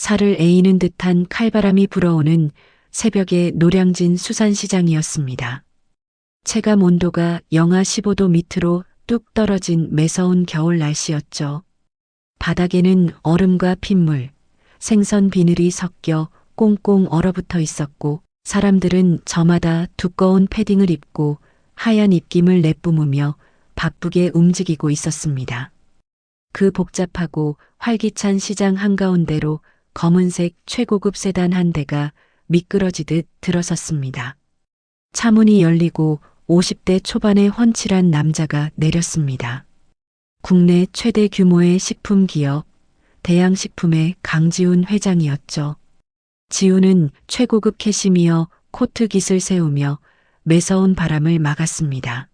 살을 에이는 듯한 칼바람이 불어오는 새벽의 노량진 수산시장이었습니다. 체감 온도가 영하 15도 밑으로 뚝 떨어진 매서운 겨울 날씨였죠. 바닥에는 얼음과 핏물, 생선 비늘이 섞여 꽁꽁 얼어붙어 있었고 사람들은 저마다 두꺼운 패딩을 입고 하얀 입김을 내뿜으며 바쁘게 움직이고 있었습니다. 그 복잡하고 활기찬 시장 한가운데로 검은색 최고급 세단 한 대가 미끄러지듯 들어섰습니다. 차문이 열리고 50대 초반의 훤칠한 남자가 내렸습니다. 국내 최대 규모의 식품 기업 대양식품의 강지훈 회장이었죠. 지훈은 최고급 캐시미어 코트 깃을 세우며 매서운 바람을 막았습니다.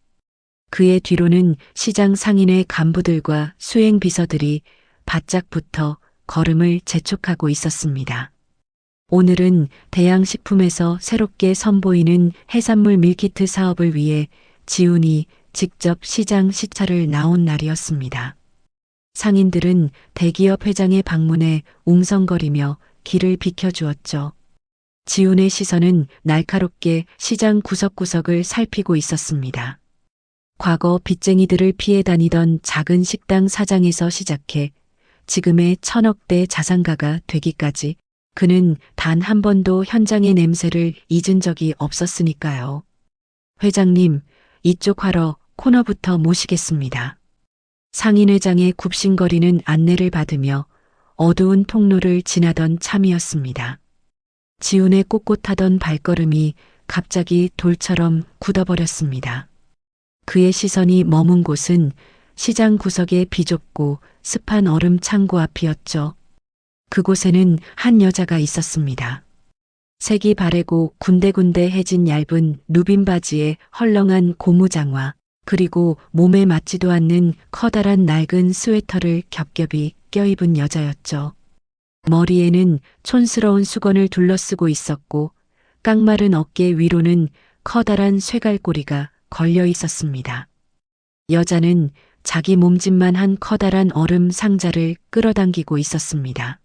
그의 뒤로는 시장 상인의 간부들과 수행 비서들이 바짝 붙어 걸음을 재촉하고 있었습니다. 오늘은 대양식품에서 새롭게 선보이는 해산물 밀키트 사업을 위해 지훈이 직접 시장 시찰을 나온 날이었습니다. 상인들은 대기업 회장의 방문에 웅성거리며 길을 비켜주었죠. 지훈의 시선은 날카롭게 시장 구석구석을 살피고 있었습니다. 과거 빚쟁이들을 피해 다니던 작은 식당 사장에서 시작해 지금의 천억대 자산가가 되기까지 그는 단 한 번도 현장의 냄새를 잊은 적이 없었으니까요. 회장님, 이쪽 하러 코너부터 모시겠습니다. 상인회장의 굽신거리는 안내를 받으며 어두운 통로를 지나던 참이었습니다. 지훈의 꼿꼿하던 발걸음이 갑자기 돌처럼 굳어버렸습니다. 그의 시선이 머문 곳은 시장 구석의 비좁고 습한 얼음 창고 앞이었죠. 그곳에는 한 여자가 있었습니다. 색이 바래고 군데군데 해진 얇은 누빈 바지에 헐렁한 고무장화, 그리고 몸에 맞지도 않는 커다란 낡은 스웨터를 겹겹이 껴입은 여자였죠. 머리에는 촌스러운 수건을 둘러쓰고 있었고 깡마른 어깨 위로는 커다란 쇠갈고리가 걸려 있었습니다. 여자는 자기 몸집만 한 커다란 얼음 상자를 끌어당기고 있었습니다.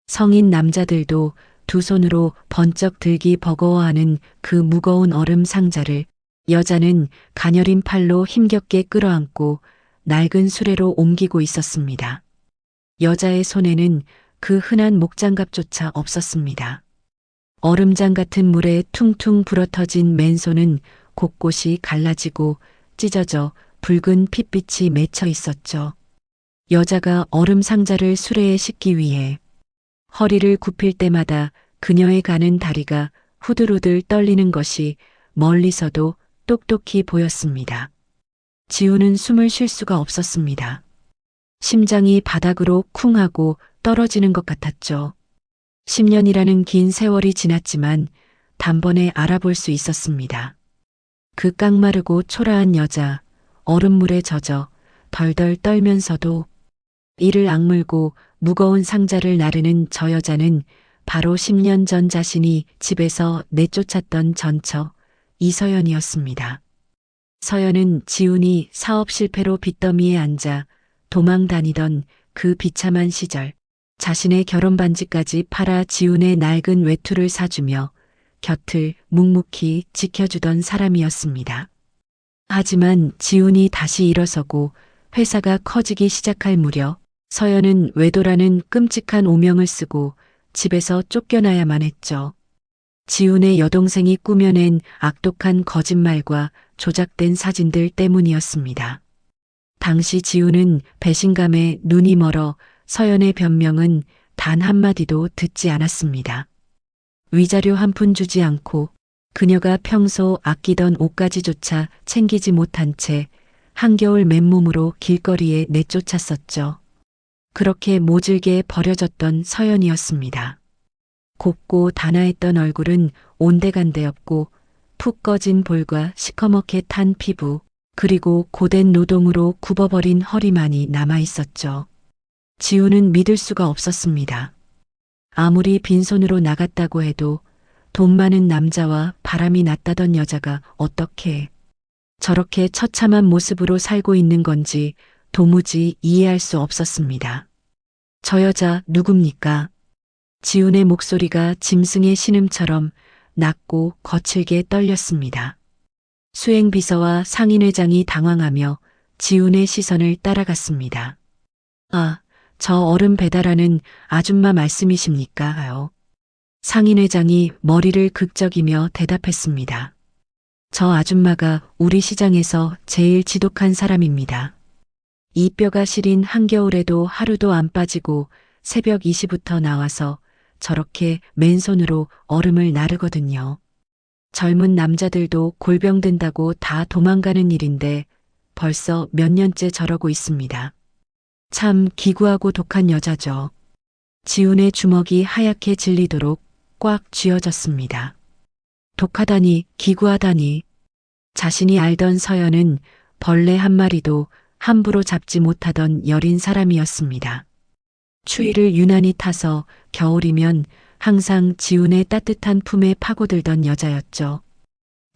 성인 남자들도 두 손으로 번쩍 들기 버거워하는 그 무거운 얼음 상자를 여자는 가녀린 팔로 힘겹게 끌어안고 낡은 수레로 옮기고 있었습니다. 여자의 손에는 그 흔한 목장갑조차 없었습니다. 얼음장 같은 물에 퉁퉁 불어터진 맨손은 곳곳이 갈라지고 찢어져 붉은 핏빛이 맺혀 있었죠. 여자가 얼음 상자를 수레에 싣기 위해 허리를 굽힐 때마다 그녀의 가는 다리가 후들후들 떨리는 것이 멀리서도 똑똑히 보였습니다. 지훈은 숨을 쉴 수가 없었습니다. 심장이 바닥으로 쿵 하고 떨어지는 것 같았죠. 10년이라는 긴 세월이 지났지만 단번에 알아볼 수 있었습니다. 그 깡마르고 초라한 여자, 얼음물에 젖어 덜덜 떨면서도 이를 악물고 무거운 상자를 나르는 저 여자는 바로 10년 전 자신이 집에서 내쫓았던 전처 이서연이었습니다. 서연은 지훈이 사업 실패로 빚더미에 앉아 도망 다니던 그 비참한 시절 자신의 결혼 반지까지 팔아 지훈의 낡은 외투를 사주며 곁을 묵묵히 지켜주던 사람이었습니다. 하지만 지훈이 다시 일어서고 회사가 커지기 시작할 무렵 서연은 외도라는 끔찍한 오명을 쓰고 집에서 쫓겨나야만 했죠. 지훈의 여동생이 꾸며낸 악독한 거짓말과 조작된 사진들 때문이었습니다. 당시 지훈은 배신감에 눈이 멀어 서연의 변명은 단 한마디도 듣지 않았습니다. 위자료 한 푼 주지 않고 그녀가 평소 아끼던 옷가지조차 챙기지 못한 채 한겨울 맨몸으로 길거리에 내쫓았었죠. 그렇게 모질게 버려졌던 서연이었습니다. 곱고 단아했던 얼굴은 온데간데없고 푹 꺼진 볼과 시커멓게 탄 피부, 그리고 고된 노동으로 굽어버린 허리만이 남아있었죠. 지훈은 믿을 수가 없었습니다. 아무리 빈손으로 나갔다고 해도 돈 많은 남자와 바람이 났다던 여자가 어떻게 저렇게 처참한 모습으로 살고 있는 건지 도무지 이해할 수 없었습니다. 저 여자 누굽니까? 지훈의 목소리가 짐승의 신음처럼 낮고 거칠게 떨렸습니다. 수행비서와 상인회장이 당황하며 지훈의 시선을 따라갔습니다. 아, 저 얼음 배달하는 아줌마 말씀이십니까?요. 상인회장이 머리를 극적이며 대답했습니다. 저 아줌마가 우리 시장에서 제일 지독한 사람입니다. 이 뼈가 시린 한겨울에도 하루도 안 빠지고 새벽 2시부터 나와서 저렇게 맨손으로 얼음을 나르거든요. 젊은 남자들도 골병 든다고 다 도망가는 일인데 벌써 몇 년째 저러고 있습니다. 참 기구하고 독한 여자죠. 지훈의 주먹이 하얗게 질리도록 꽉 쥐어졌습니다. 독하다니, 기구하다니. 자신이 알던 서연은 벌레 한 마리도 함부로 잡지 못하던 여린 사람이었습니다. 추위를 유난히 타서 겨울이면 항상 지훈의 따뜻한 품에 파고들던 여자였죠.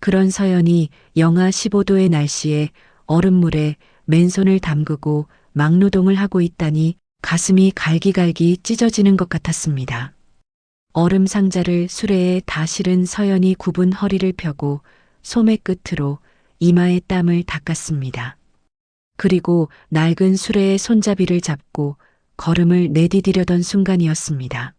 그런 서연이 영하 15도의 날씨에 얼음물에 맨손을 담그고 막노동을 하고 있다니 가슴이 갈기갈기 찢어지는 것 같았습니다. 얼음 상자를 수레에 다 실은 서연이 굽은 허리를 펴고 소매 끝으로 이마에 땀을 닦았습니다. 그리고 낡은 수레의 손잡이를 잡고 걸음을 내디디려던 순간이었습니다.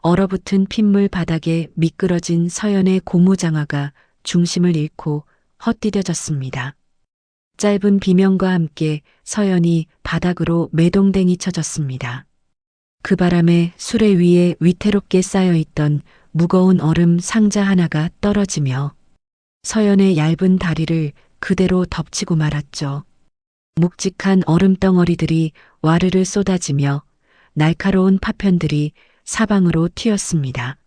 얼어붙은 핏물 바닥에 미끄러진 서연의 고무장화가 중심을 잃고 헛디뎌졌습니다. 짧은 비명과 함께 서연이 바닥으로 매동댕이 쳐졌습니다. 그 바람에 수레 위에 위태롭게 쌓여있던 무거운 얼음 상자 하나가 떨어지며 서연의 얇은 다리를 그대로 덮치고 말았죠. 묵직한 얼음 덩어리들이 와르르 쏟아지며 날카로운 파편들이 사방으로 튀었습니다.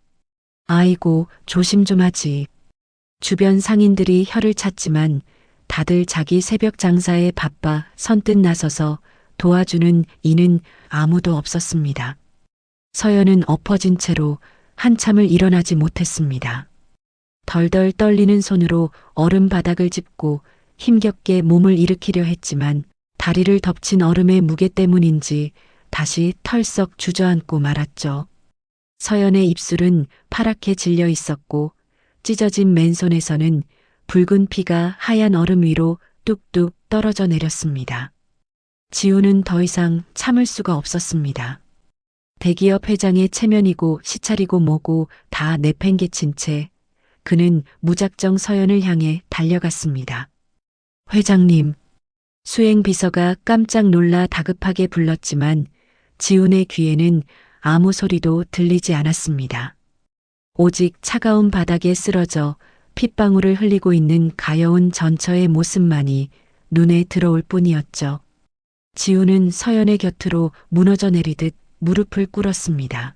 아이고, 조심 좀 하지. 주변 상인들이 혀를 찼지만 다들 자기 새벽 장사에 바빠 선뜻 나서서 도와주는 이는 아무도 없었습니다. 서연은 엎어진 채로 한참을 일어나지 못했습니다. 덜덜 떨리는 손으로 얼음 바닥을 짚고 힘겹게 몸을 일으키려 했지만 다리를 덮친 얼음의 무게 때문인지 다시 털썩 주저앉고 말았죠. 서연의 입술은 파랗게 질려 있었고 찢어진 맨손에서는 붉은 피가 하얀 얼음 위로 뚝뚝 떨어져 내렸습니다. 지훈은 더 이상 참을 수가 없었습니다. 대기업 회장의 체면이고 시찰이고 뭐고 다 내팽개친 채 그는 무작정 서연을 향해 달려갔습니다. 회장님, 수행비서가 깜짝 놀라 다급하게 불렀지만 지훈의 귀에는 아무 소리도 들리지 않았습니다. 오직 차가운 바닥에 쓰러져 핏방울을 흘리고 있는 가여운 전처의 모습만이 눈에 들어올 뿐이었죠. 지훈은 서연의 곁으로 무너져 내리듯 무릎을 꿇었습니다.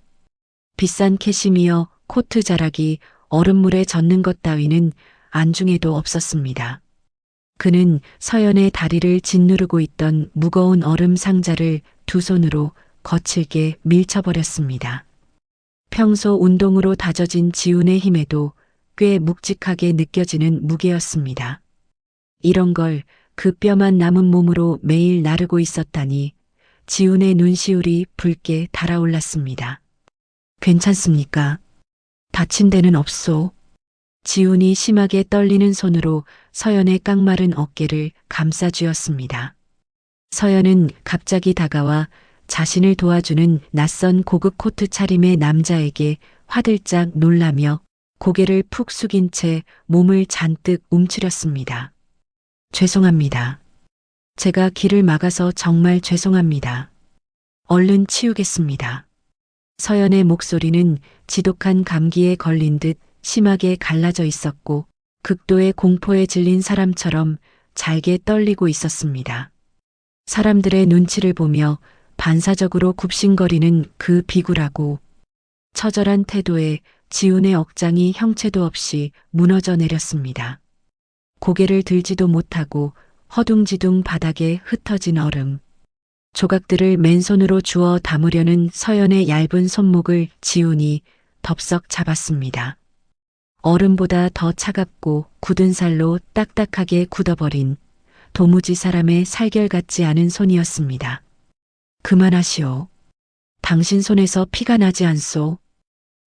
비싼 캐시미어 코트 자락이 얼음물에 젖는 것 따위는 안중에도 없었습니다. 그는 서연의 다리를 짓누르고 있던 무거운 얼음 상자를 두 손으로 거칠게 밀쳐버렸습니다. 평소 운동으로 다져진 지훈의 힘에도 꽤 묵직하게 느껴지는 무게였습니다. 이런 걸 그 뼈만 남은 몸으로 매일 나르고 있었다니 지훈의 눈시울이 붉게 달아올랐습니다. 괜찮습니까? 다친 데는 없소. 지훈이 심하게 떨리는 손으로 서연의 깡마른 어깨를 감싸쥐었습니다. 서연은 갑자기 다가와 자신을 도와주는 낯선 고급 코트 차림의 남자에게 화들짝 놀라며 고개를 푹 숙인 채 몸을 잔뜩 움츠렸습니다. 죄송합니다. 제가 길을 막아서 정말 죄송합니다. 얼른 치우겠습니다. 서연의 목소리는 지독한 감기에 걸린 듯 심하게 갈라져 있었고 극도의 공포에 질린 사람처럼 잘게 떨리고 있었습니다. 사람들의 눈치를 보며 반사적으로 굽신거리는 그 비굴하고 처절한 태도에 지훈의 억장이 형체도 없이 무너져 내렸습니다. 고개를 들지도 못하고 허둥지둥 바닥에 흩어진 얼음. 조각들을 맨손으로 주워 담으려는 서연의 얇은 손목을 지훈이 덥석 잡았습니다. 얼음보다 더 차갑고 굳은 살로 딱딱하게 굳어버린 도무지 사람의 살결 같지 않은 손이었습니다. 그만하시오. 당신 손에서 피가 나지 않소.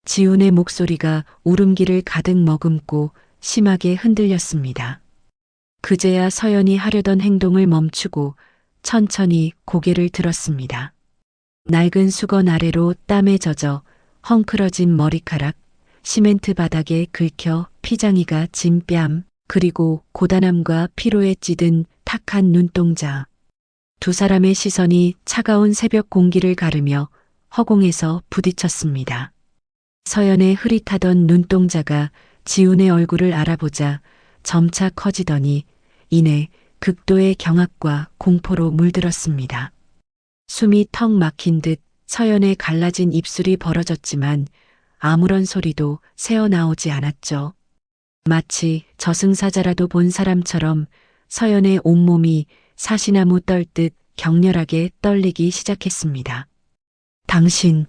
지훈의 목소리가 울음기를 가득 머금고 심하게 흔들렸습니다. 그제야 서연이 하려던 행동을 멈추고 천천히 고개를 들었습니다. 낡은 수건 아래로 땀에 젖어 헝클어진 머리카락, 시멘트 바닥에 긁혀 피장이가 진 뺨, 그리고 고단함과 피로에 찌든 탁한 눈동자. 두 사람의 시선이 차가운 새벽 공기를 가르며 허공에서 부딪혔습니다. 서연의 흐릿하던 눈동자가 지훈의 얼굴을 알아보자 점차 커지더니 이내 극도의 경악과 공포로 물들었습니다. 숨이 턱 막힌 듯 서연의 갈라진 입술이 벌어졌지만 아무런 소리도 새어나오지 않았죠. 마치 저승사자라도 본 사람처럼 서연의 온몸이 사시나무 떨듯 격렬하게 떨리기 시작했습니다. 당신,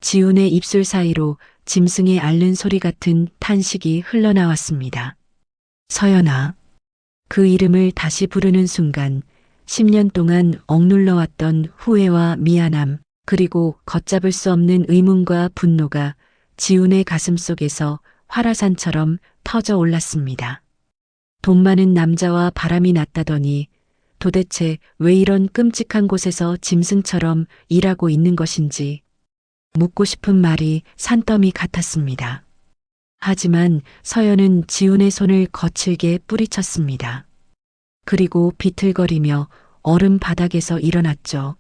지훈의 입술 사이로 짐승의 앓는 소리 같은 탄식이 흘러나왔습니다. 서연아. 그 이름을 다시 부르는 순간 10년 동안 억눌러왔던 후회와 미안함, 그리고 걷잡을 수 없는 의문과 분노가 지훈의 가슴 속에서 화라산처럼 터져 올랐습니다. 돈 많은 남자와 바람이 났다더니 도대체 왜 이런 끔찍한 곳에서 짐승처럼 일하고 있는 것인지 묻고 싶은 말이 산더미 같았습니다. 하지만 서연은 지훈의 손을 거칠게 뿌리쳤습니다. 그리고 비틀거리며 얼음 바닥에서 일어났죠.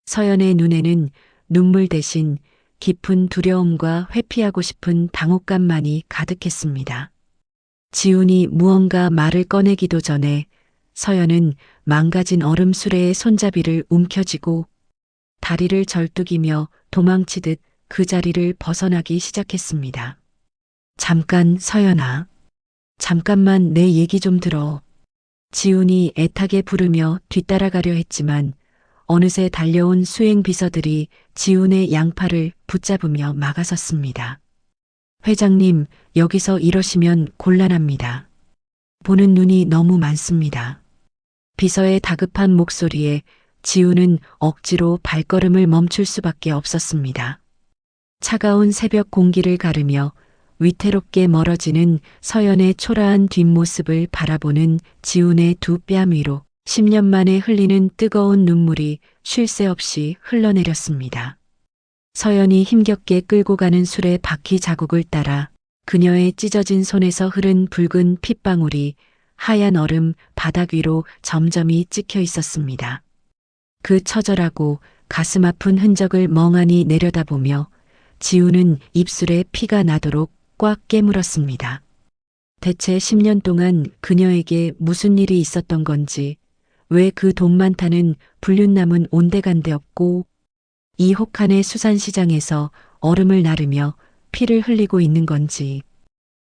서연의 눈에는 눈물 대신 깊은 두려움과 회피하고 싶은 당혹감만이 가득했습니다. 지훈이 무언가 말을 꺼내기도 전에 서연은 망가진 얼음 수레의 손잡이를 움켜쥐고 다리를 절뚝이며 도망치듯 그 자리를 벗어나기 시작했습니다. 잠깐, 서연아. 잠깐만 내 얘기 좀 들어. 지훈이 애타게 부르며 뒤따라가려 했지만 어느새 달려온 수행 비서들이 지훈의 양팔을 붙잡으며 막아섰습니다. 회장님, 여기서 이러시면 곤란합니다. 보는 눈이 너무 많습니다. 비서의 다급한 목소리에 지훈은 억지로 발걸음을 멈출 수밖에 없었습니다. 차가운 새벽 공기를 가르며 위태롭게 멀어지는 서연의 초라한 뒷모습을 바라보는 지훈의 두 뺨 위로 10년 만에 흘리는 뜨거운 눈물이 쉴 새 없이 흘러내렸습니다. 서연이 힘겹게 끌고 가는 술의 바퀴 자국을 따라 그녀의 찢어진 손에서 흐른 붉은 핏방울이 하얀 얼음 바닥 위로 점점이 찍혀 있었습니다. 그 처절하고 가슴 아픈 흔적을 멍하니 내려다보며 지훈은 입술에 피가 나도록 꽉 깨물었습니다. 대체 10년 동안 그녀에게 무슨 일이 있었던 건지, 왜 그 돈 많다는 불륜남은 온데간데없고 이 혹한의 수산시장에서 얼음을 나르며 피를 흘리고 있는 건지,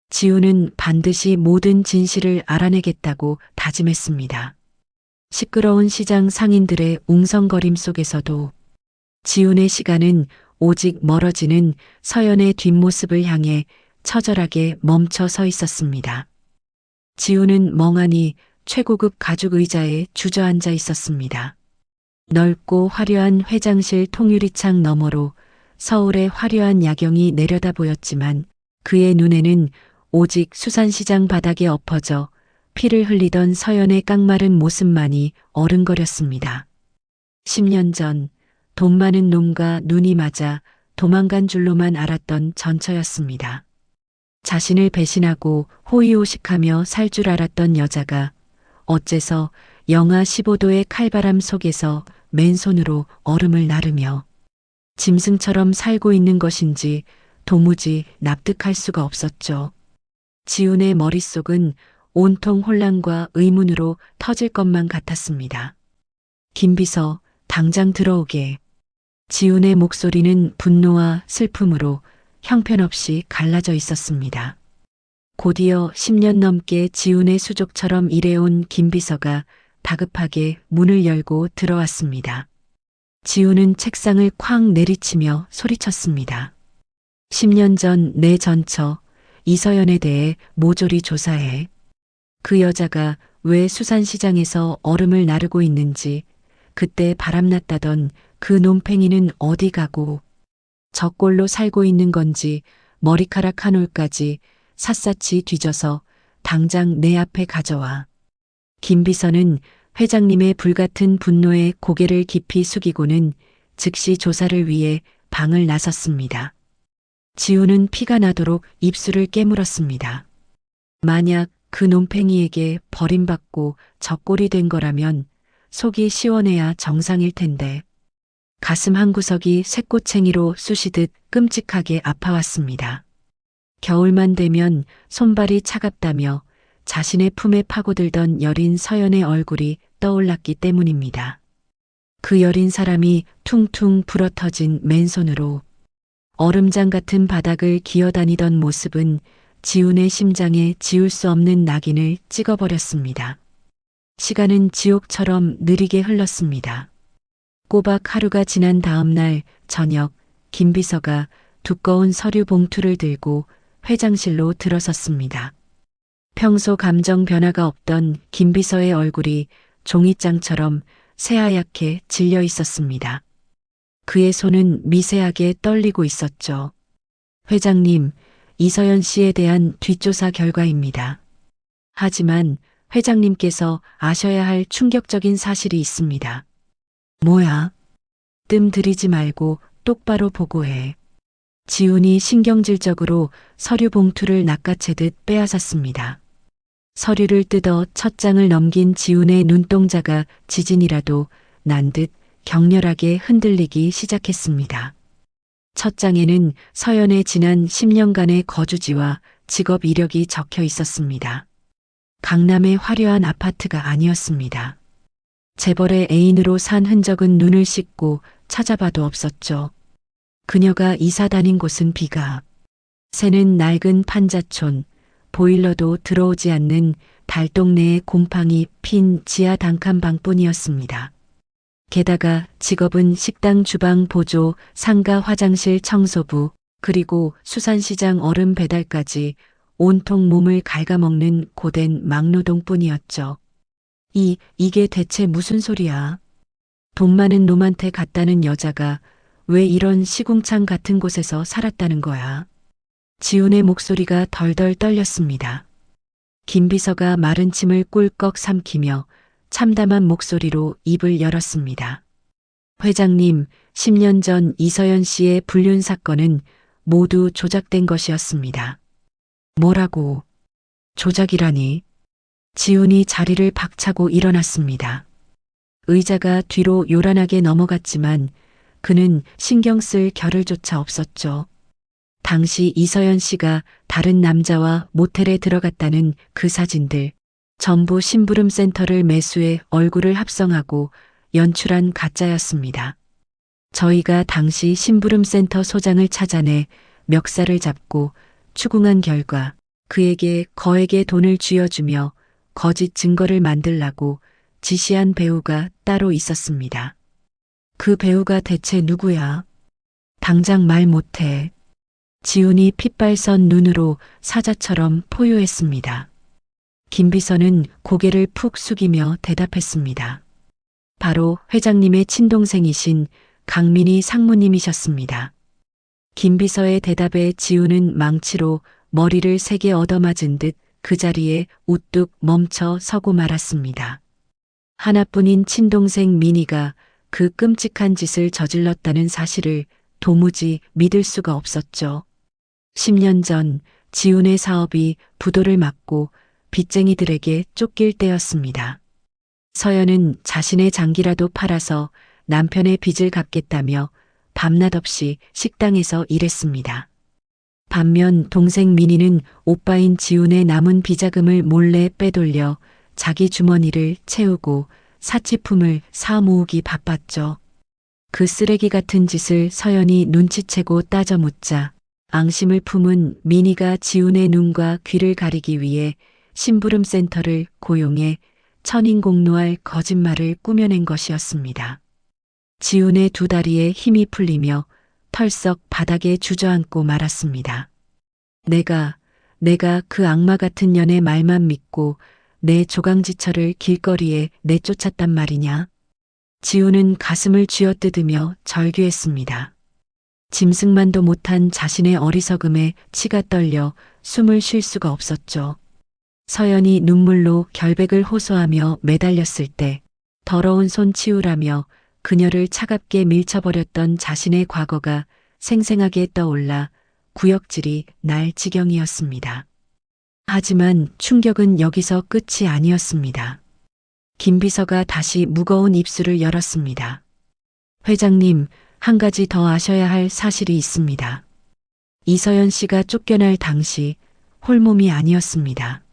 지훈은 반드시 모든 진실을 알아내겠다고 다짐했습니다. 시끄러운 시장 상인들의 웅성거림 속에서도 지훈의 시간은 오직 멀어지는 서연의 뒷모습을 향해 처절하게 멈춰 서 있었습니다. 지훈은 멍하니 최고급 가죽 의자에 주저앉아 있었습니다. 넓고 화려한 회장실 통유리창 너머로 서울의 화려한 야경이 내려다 보였지만 그의 눈에는 오직 수산시장 바닥에 엎어져 피를 흘리던 서연의 깡마른 모습만이 어른거렸습니다. 10년 전 돈 많은 놈과 눈이 맞아 도망간 줄로만 알았던 전처였습니다. 자신을 배신하고 호의호식하며 살 줄 알았던 여자가 어째서 영하 15도의 칼바람 속에서 맨손으로 얼음을 나르며 짐승처럼 살고 있는 것인지 도무지 납득할 수가 없었죠. 지훈의 머릿속은 온통 혼란과 의문으로 터질 것만 같았습니다. 김 비서, 당장 들어오게. 지훈의 목소리는 분노와 슬픔으로 형편없이 갈라져 있었습니다. 곧이어 10년 넘게 지훈의 수족처럼 일해온 김 비서가 다급하게 문을 열고 들어왔습니다. 지훈은 책상을 쾅 내리치며 소리쳤습니다. 10년 전 내 전처 이서연에 대해 모조리 조사해. 그 여자가 왜 수산시장에서 얼음을 나르고 있는지, 그때 바람났다던 그 놈팽이는 어디 가고 저꼴로 살고 있는 건지 머리카락 한 올까지 샅샅이 뒤져서 당장 내 앞에 가져와. 김비서는 회장님의 불같은 분노에 고개를 깊이 숙이고는 즉시 조사를 위해 방을 나섰습니다. 지우는 피가 나도록 입술을 깨물었습니다. 만약 그 놈팽이에게 버림받고 적골이 된 거라면 속이 시원해야 정상일 텐데 가슴 한구석이 쇠꼬챙이로 쑤시듯 끔찍하게 아파왔습니다. 겨울만 되면 손발이 차갑다며 자신의 품에 파고들던 여린 서연의 얼굴이 떠올랐기 때문입니다. 그 여린 사람이 퉁퉁 불어터진 맨손으로 얼음장 같은 바닥을 기어다니던 모습은 지훈의 심장에 지울 수 없는 낙인을 찍어버렸습니다. 시간은 지옥처럼 느리게 흘렀습니다. 꼬박 하루가 지난 다음 날 저녁 김 비서가 두꺼운 서류 봉투를 들고 회장실로 들어섰습니다. 평소 감정 변화가 없던 김 비서의 얼굴이 종이장처럼 새하얗게 질려 있었습니다. 그의 손은 미세하게 떨리고 있었죠. 회장님, 이서연 씨에 대한 뒷조사 결과입니다. 하지만 회장님께서 아셔야 할 충격적인 사실이 있습니다. 뭐야? 뜸 들이지 말고 똑바로 보고해. 지훈이 신경질적으로 서류 봉투를 낚아채듯 빼앗았습니다. 서류를 뜯어 첫 장을 넘긴 지훈의 눈동자가 지진이라도 난 듯 격렬하게 흔들리기 시작했습니다. 첫 장에는 서연의 지난 10년간의 거주지와 직업 이력이 적혀 있었습니다. 강남의 화려한 아파트가 아니었습니다. 재벌의 애인으로 산 흔적은 눈을 씻고 찾아봐도 없었죠. 그녀가 이사 다닌 곳은 비가 새는 낡은 판자촌, 보일러도 들어오지 않는 달동네의 곰팡이 핀 지하 단칸방뿐이었습니다. 게다가 직업은 식당 주방 보조, 상가 화장실 청소부, 그리고 수산시장 얼음 배달까지 온통 몸을 갉아먹는 고된 막노동뿐이었죠. 이게 대체 무슨 소리야? 돈 많은 놈한테 갔다는 여자가 왜 이런 시궁창 같은 곳에서 살았다는 거야? 지훈의 목소리가 덜덜 떨렸습니다. 김 비서가 마른 침을 꿀꺽 삼키며 참담한 목소리로 입을 열었습니다. 회장님, 10년 전 이서연 씨의 불륜 사건은 모두 조작된 것이었습니다. 뭐라고? 조작이라니? 지훈이 자리를 박차고 일어났습니다. 의자가 뒤로 요란하게 넘어갔지만 그는 신경 쓸 겨를조차 없었죠. 당시 이서연 씨가 다른 남자와 모텔에 들어갔다는 그 사진들, 전부 심부름 센터를 매수해 얼굴을 합성하고 연출한 가짜였습니다. 저희가 당시 심부름 센터 소장을 찾아내 멱살을 잡고 추궁한 결과 그에게 거액의 돈을 쥐어주며 거짓 증거를 만들라고 지시한 배우가 따로 있었습니다. 그 배우가 대체 누구야? 당장 말 못해. 지훈이 핏발선 눈으로 사자처럼 포효했습니다. 김 비서는 고개를 푹 숙이며 대답했습니다. 바로 회장님의 친동생이신 강민희 상무님이셨습니다. 김 비서의 대답에 지훈은 망치로 머리를 세게 얻어맞은 듯 그 자리에 우뚝 멈춰 서고 말았습니다. 하나뿐인 친동생 민희가 그 끔찍한 짓을 저질렀다는 사실을 도무지 믿을 수가 없었죠. 10년 전 지훈의 사업이 부도를 맞고 빚쟁이들에게 쫓길 때였습니다. 서연은 자신의 장기라도 팔아서 남편의 빚을 갚겠다며 밤낮 없이 식당에서 일했습니다. 반면 동생 민희는 오빠인 지훈의 남은 비자금을 몰래 빼돌려 자기 주머니를 채우고 사치품을 사 모으기 바빴죠. 그 쓰레기 같은 짓을 서연이 눈치채고 따져 묻자 앙심을 품은 민희가 지훈의 눈과 귀를 가리기 위해 심부름 센터를 고용해 천인공노할 거짓말을 꾸며낸 것이었습니다. 지훈의 두 다리에 힘이 풀리며 털썩 바닥에 주저앉고 말았습니다. 내가 그 악마 같은 년의 말만 믿고 내 조강지처를 길거리에 내쫓았단 말이냐? 지우는 가슴을 쥐어뜯으며 절규했습니다. 짐승만도 못한 자신의 어리석음에 치가 떨려 숨을 쉴 수가 없었죠. 서연이 눈물로 결백을 호소하며 매달렸을 때 더러운 손 치우라며 그녀를 차갑게 밀쳐버렸던 자신의 과거가 생생하게 떠올라 구역질이 날 지경이었습니다. 하지만 충격은 여기서 끝이 아니었습니다. 김 비서가 다시 무거운 입술을 열었습니다. 회장님, 한 가지 더 아셔야 할 사실이 있습니다. 이서연 씨가 쫓겨날 당시 홀몸이 아니었습니다.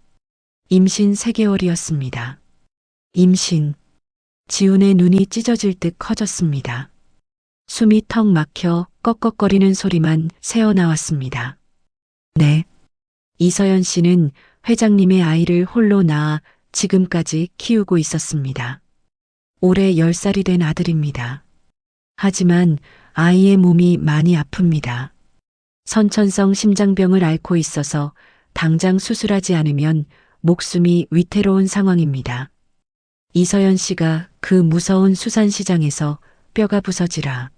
임신 3개월이었습니다. 임신. 지훈의 눈이 찢어질 듯 커졌습니다. 숨이 턱 막혀 꺽꺽거리는 소리만 새어나왔습니다. 네. 이서연 씨는 회장님의 아이를 홀로 낳아 지금까지 키우고 있었습니다. 올해 10살이 된 아들입니다. 하지만 아이의 몸이 많이 아픕니다. 선천성 심장병을 앓고 있어서 당장 수술하지 않으면 목숨이 위태로운 상황입니다. 이서연 씨가 그 무서운 수산시장에서 뼈가 부서지라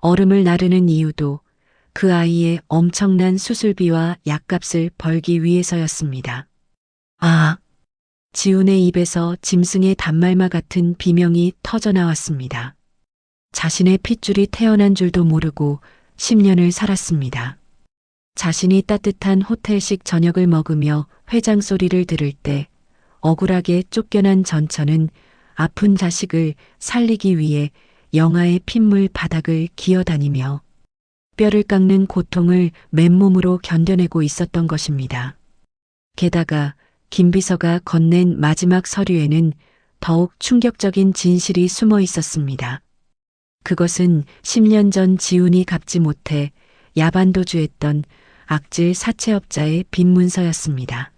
얼음을 나르는 이유도 그 아이의 엄청난 수술비와 약값을 벌기 위해서였습니다. 아, 지훈의 입에서 짐승의 단말마 같은 비명이 터져나왔습니다. 자신의 핏줄이 태어난 줄도 모르고 10년을 살았습니다. 자신이 따뜻한 호텔식 저녁을 먹으며 회장 소리를 들을 때 억울하게 쫓겨난 전처는 아픈 자식을 살리기 위해 영하의 핏물 바닥을 기어다니며 뼈를 깎는 고통을 맨몸으로 견뎌내고 있었던 것입니다. 게다가 김 비서가 건넨 마지막 서류에는 더욱 충격적인 진실이 숨어 있었습니다. 그것은 10년 전 지훈이 갚지 못해 야반도주했던 악질 사채업자의 빈문서였습니다.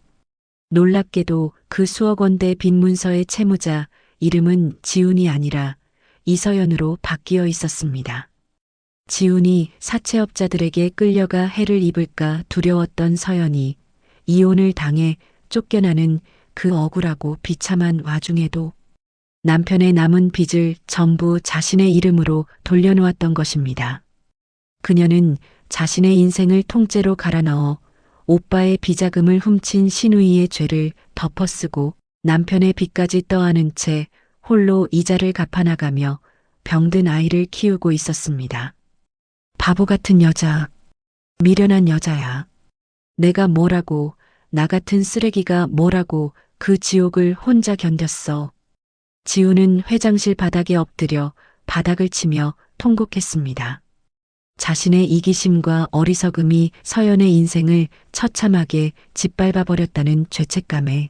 놀랍게도 그 수억 원대 빈문서의 채무자 이름은 지훈이 아니라 이서연으로 바뀌어 있었습니다. 지훈이 사채업자들에게 끌려가 해를 입을까 두려웠던 서연이 이혼을 당해 쫓겨나는 그 억울하고 비참한 와중에도 남편의 남은 빚을 전부 자신의 이름으로 돌려놓았던 것입니다. 그녀는 자신의 인생을 통째로 갈아넣어 오빠의 비자금을 훔친 신우이의 죄를 덮어쓰고 남편의 빚까지 떠안은 채 홀로 이자를 갚아나가며 병든 아이를 키우고 있었습니다. 바보 같은 여자, 미련한 여자야. 내가 뭐라고, 나 같은 쓰레기가 뭐라고 그 지옥을 혼자 견뎠어. 지우는 회장실 바닥에 엎드려 바닥을 치며 통곡했습니다. 자신의 이기심과 어리석음이 서연의 인생을 처참하게 짓밟아버렸다는 죄책감에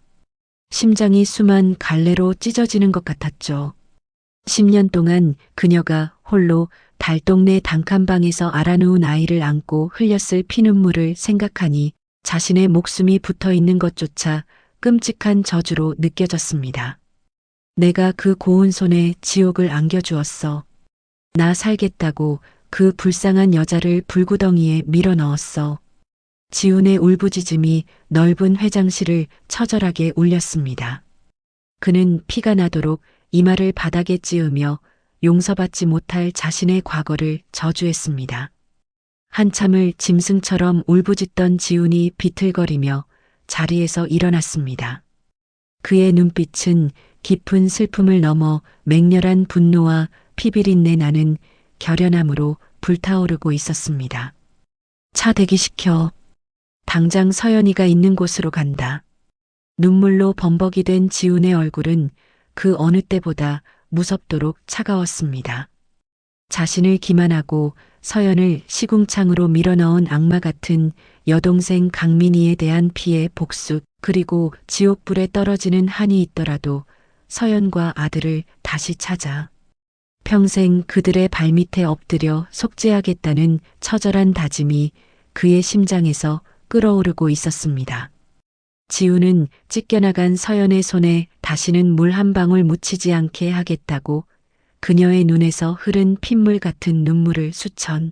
심장이 수만 갈래로 찢어지는 것 같았죠. 10년 동안 그녀가 홀로 달동네 단칸방에서 알아누운 아이를 안고 흘렸을 피눈물을 생각하니 자신의 목숨이 붙어 있는 것조차 끔찍한 저주로 느껴졌습니다. 내가 그 고운 손에 지옥을 안겨주었어. 나 살겠다고 그 불쌍한 여자를 불구덩이에 밀어넣었어. 지훈의 울부짖음이 넓은 회장실을 처절하게 울렸습니다. 그는 피가 나도록 이마를 바닥에 찌으며 용서받지 못할 자신의 과거를 저주했습니다. 한참을 짐승처럼 울부짖던 지훈이 비틀거리며 자리에서 일어났습니다. 그의 눈빛은 깊은 슬픔을 넘어 맹렬한 분노와 피비린내 나는 결연함으로 불타오르고 있었습니다. 차 대기시켜. 당장 서연이가 있는 곳으로 간다. 눈물로 범벅이 된 지훈의 얼굴은 그 어느 때보다 무섭도록 차가웠습니다. 자신을 기만하고 서연을 시궁창으로 밀어넣은 악마 같은 여동생 강민희에 대한 피해 복수 그리고 지옥불에 떨어지는 한이 있더라도 서연과 아들을 다시 찾아 평생 그들의 발밑에 엎드려 속죄하겠다는 처절한 다짐이 그의 심장에서 끓어오르고 있었습니다. 지우는 찢겨나간 서연의 손에 다시는 물 한 방울 묻히지 않게 하겠다고 그녀의 눈에서 흐른 핏물 같은 눈물을 수천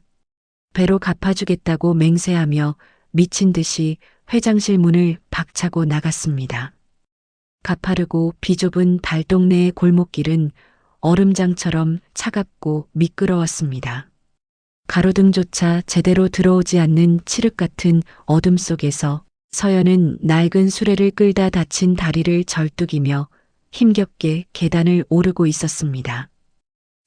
배로 갚아주겠다고 맹세하며 미친 듯이 회장실 문을 박차고 나갔습니다. 가파르고 비좁은 달동네의 골목길은 얼음장처럼 차갑고 미끄러웠습니다. 가로등조차 제대로 들어오지 않는 칠흑 같은 어둠 속에서 서연은 낡은 수레를 끌다 다친 다리를 절뚝이며 힘겹게 계단을 오르고 있었습니다.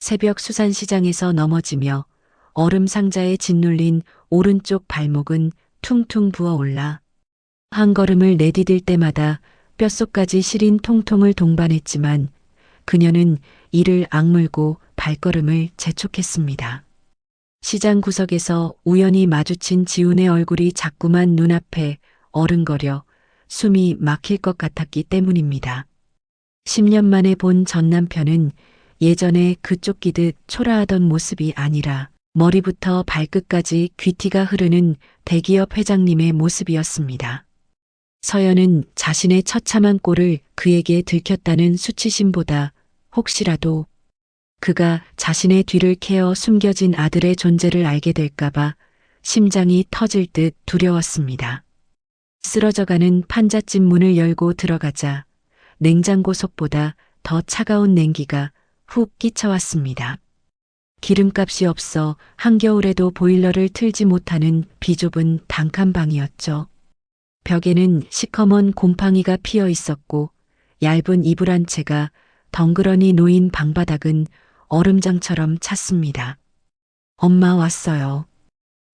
새벽 수산시장에서 넘어지며 얼음 상자에 짓눌린 오른쪽 발목은 퉁퉁 부어올라 한 걸음을 내디딜 때마다 뼛속까지 시린 통통을 동반했지만 그녀는 이를 악물고 발걸음을 재촉했습니다. 시장 구석에서 우연히 마주친 지훈의 얼굴이 자꾸만 눈앞에 어른거려 숨이 막힐 것 같았기 때문입니다. 10년 만에 본 전 남편은 예전에 그 쫓기듯 초라하던 모습이 아니라 머리부터 발끝까지 귀티가 흐르는 대기업 회장님의 모습이었습니다. 서연은 자신의 처참한 꼴을 그에게 들켰다는 수치심보다 혹시라도 그가 자신의 뒤를 캐어 숨겨진 아들의 존재를 알게 될까봐 심장이 터질 듯 두려웠습니다. 쓰러져가는 판잣집 문을 열고 들어가자 냉장고 속보다 더 차가운 냉기가 훅 끼쳐왔습니다. 기름값이 없어 한겨울에도 보일러를 틀지 못하는 비좁은 단칸방이었죠. 벽에는 시커먼 곰팡이가 피어 있었고 얇은 이불 한 채가 덩그러니 놓인 방바닥은 얼음장처럼 찼습니다. 엄마 왔어요.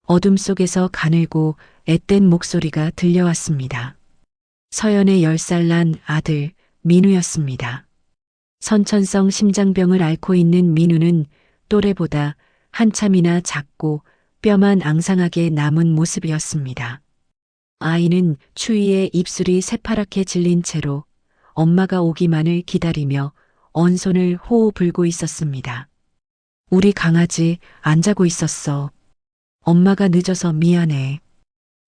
어둠 속에서 가늘고 앳된 목소리가 들려왔습니다. 서연의 10살 난 아들 민우였습니다. 선천성 심장병을 앓고 있는 민우는 또래보다 한참이나 작고 뼈만 앙상하게 남은 모습이었습니다. 아이는 추위에 입술이 새파랗게 질린 채로 엄마가 오기만을 기다리며 언손을 호호 불고 있었습니다. 우리 강아지 안 자고 있었어. 엄마가 늦어서 미안해.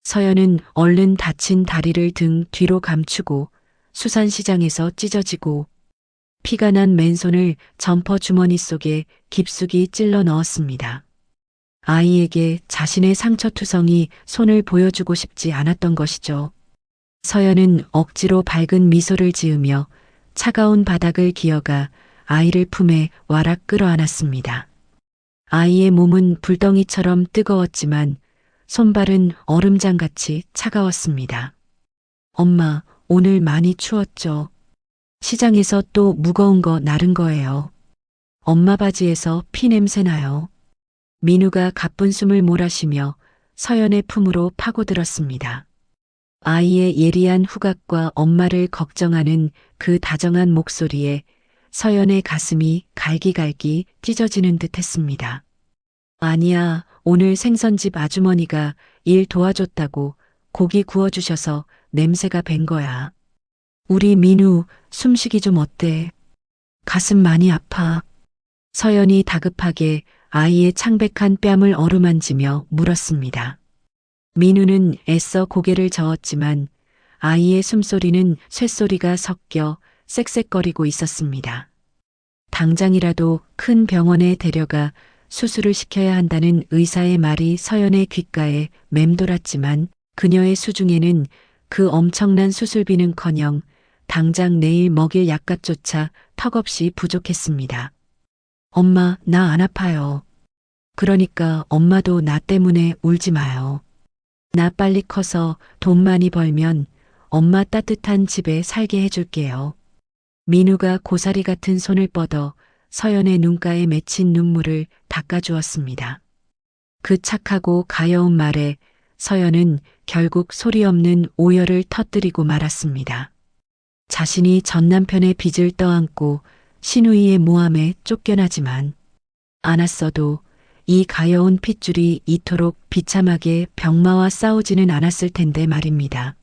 서연은 얼른 다친 다리를 등 뒤로 감추고 수산시장에서 찢어지고 피가 난 맨손을 점퍼 주머니 속에 깊숙이 찔러 넣었습니다. 아이에게 자신의 상처투성이 손을 보여주고 싶지 않았던 것이죠. 서연은 억지로 밝은 미소를 지으며 차가운 바닥을 기어가 아이를 품에 와락 끌어안았습니다. 아이의 몸은 불덩이처럼 뜨거웠지만 손발은 얼음장같이 차가웠습니다. 엄마, 오늘 많이 추웠죠? 시장에서 또 무거운 거 나른 거예요. 엄마 바지에서 피 냄새 나요. 민우가 가쁜 숨을 몰아쉬며 서연의 품으로 파고들었습니다. 아이의 예리한 후각과 엄마를 걱정하는 그 다정한 목소리에 서연의 가슴이 갈기갈기 찢어지는 듯 했습니다. 아니야, 오늘 생선집 아주머니가 일 도와줬다고 고기 구워주셔서 냄새가 밴 거야. 우리 민우 숨쉬기 좀 어때? 가슴 많이 아파. 서연이 다급하게 아이의 창백한 뺨을 어루만지며 물었습니다. 민우는 애써 고개를 저었지만 아이의 숨소리는 쇳소리가 섞여 쌕쌕거리고 있었습니다. 당장이라도 큰 병원에 데려가 수술을 시켜야 한다는 의사의 말이 서연의 귓가에 맴돌았지만 그녀의 수중에는 그 엄청난 수술비는커녕 당장 내일 먹일 약값조차 턱없이 부족했습니다. 엄마, 나 안 아파요. 그러니까 엄마도 나 때문에 울지 마요. 나 빨리 커서 돈 많이 벌면 엄마 따뜻한 집에 살게 해줄게요. 민우가 고사리 같은 손을 뻗어 서연의 눈가에 맺힌 눈물을 닦아주었습니다. 그 착하고 가여운 말에 서연은 결국 소리 없는 오열을 터뜨리고 말았습니다. 자신이 전 남편의 빚을 떠안고 신우이의 모함에 쫓겨나지만 않았어도 이 가여운 핏줄이 이토록 비참하게 병마와 싸우지는 않았을 텐데 말입니다.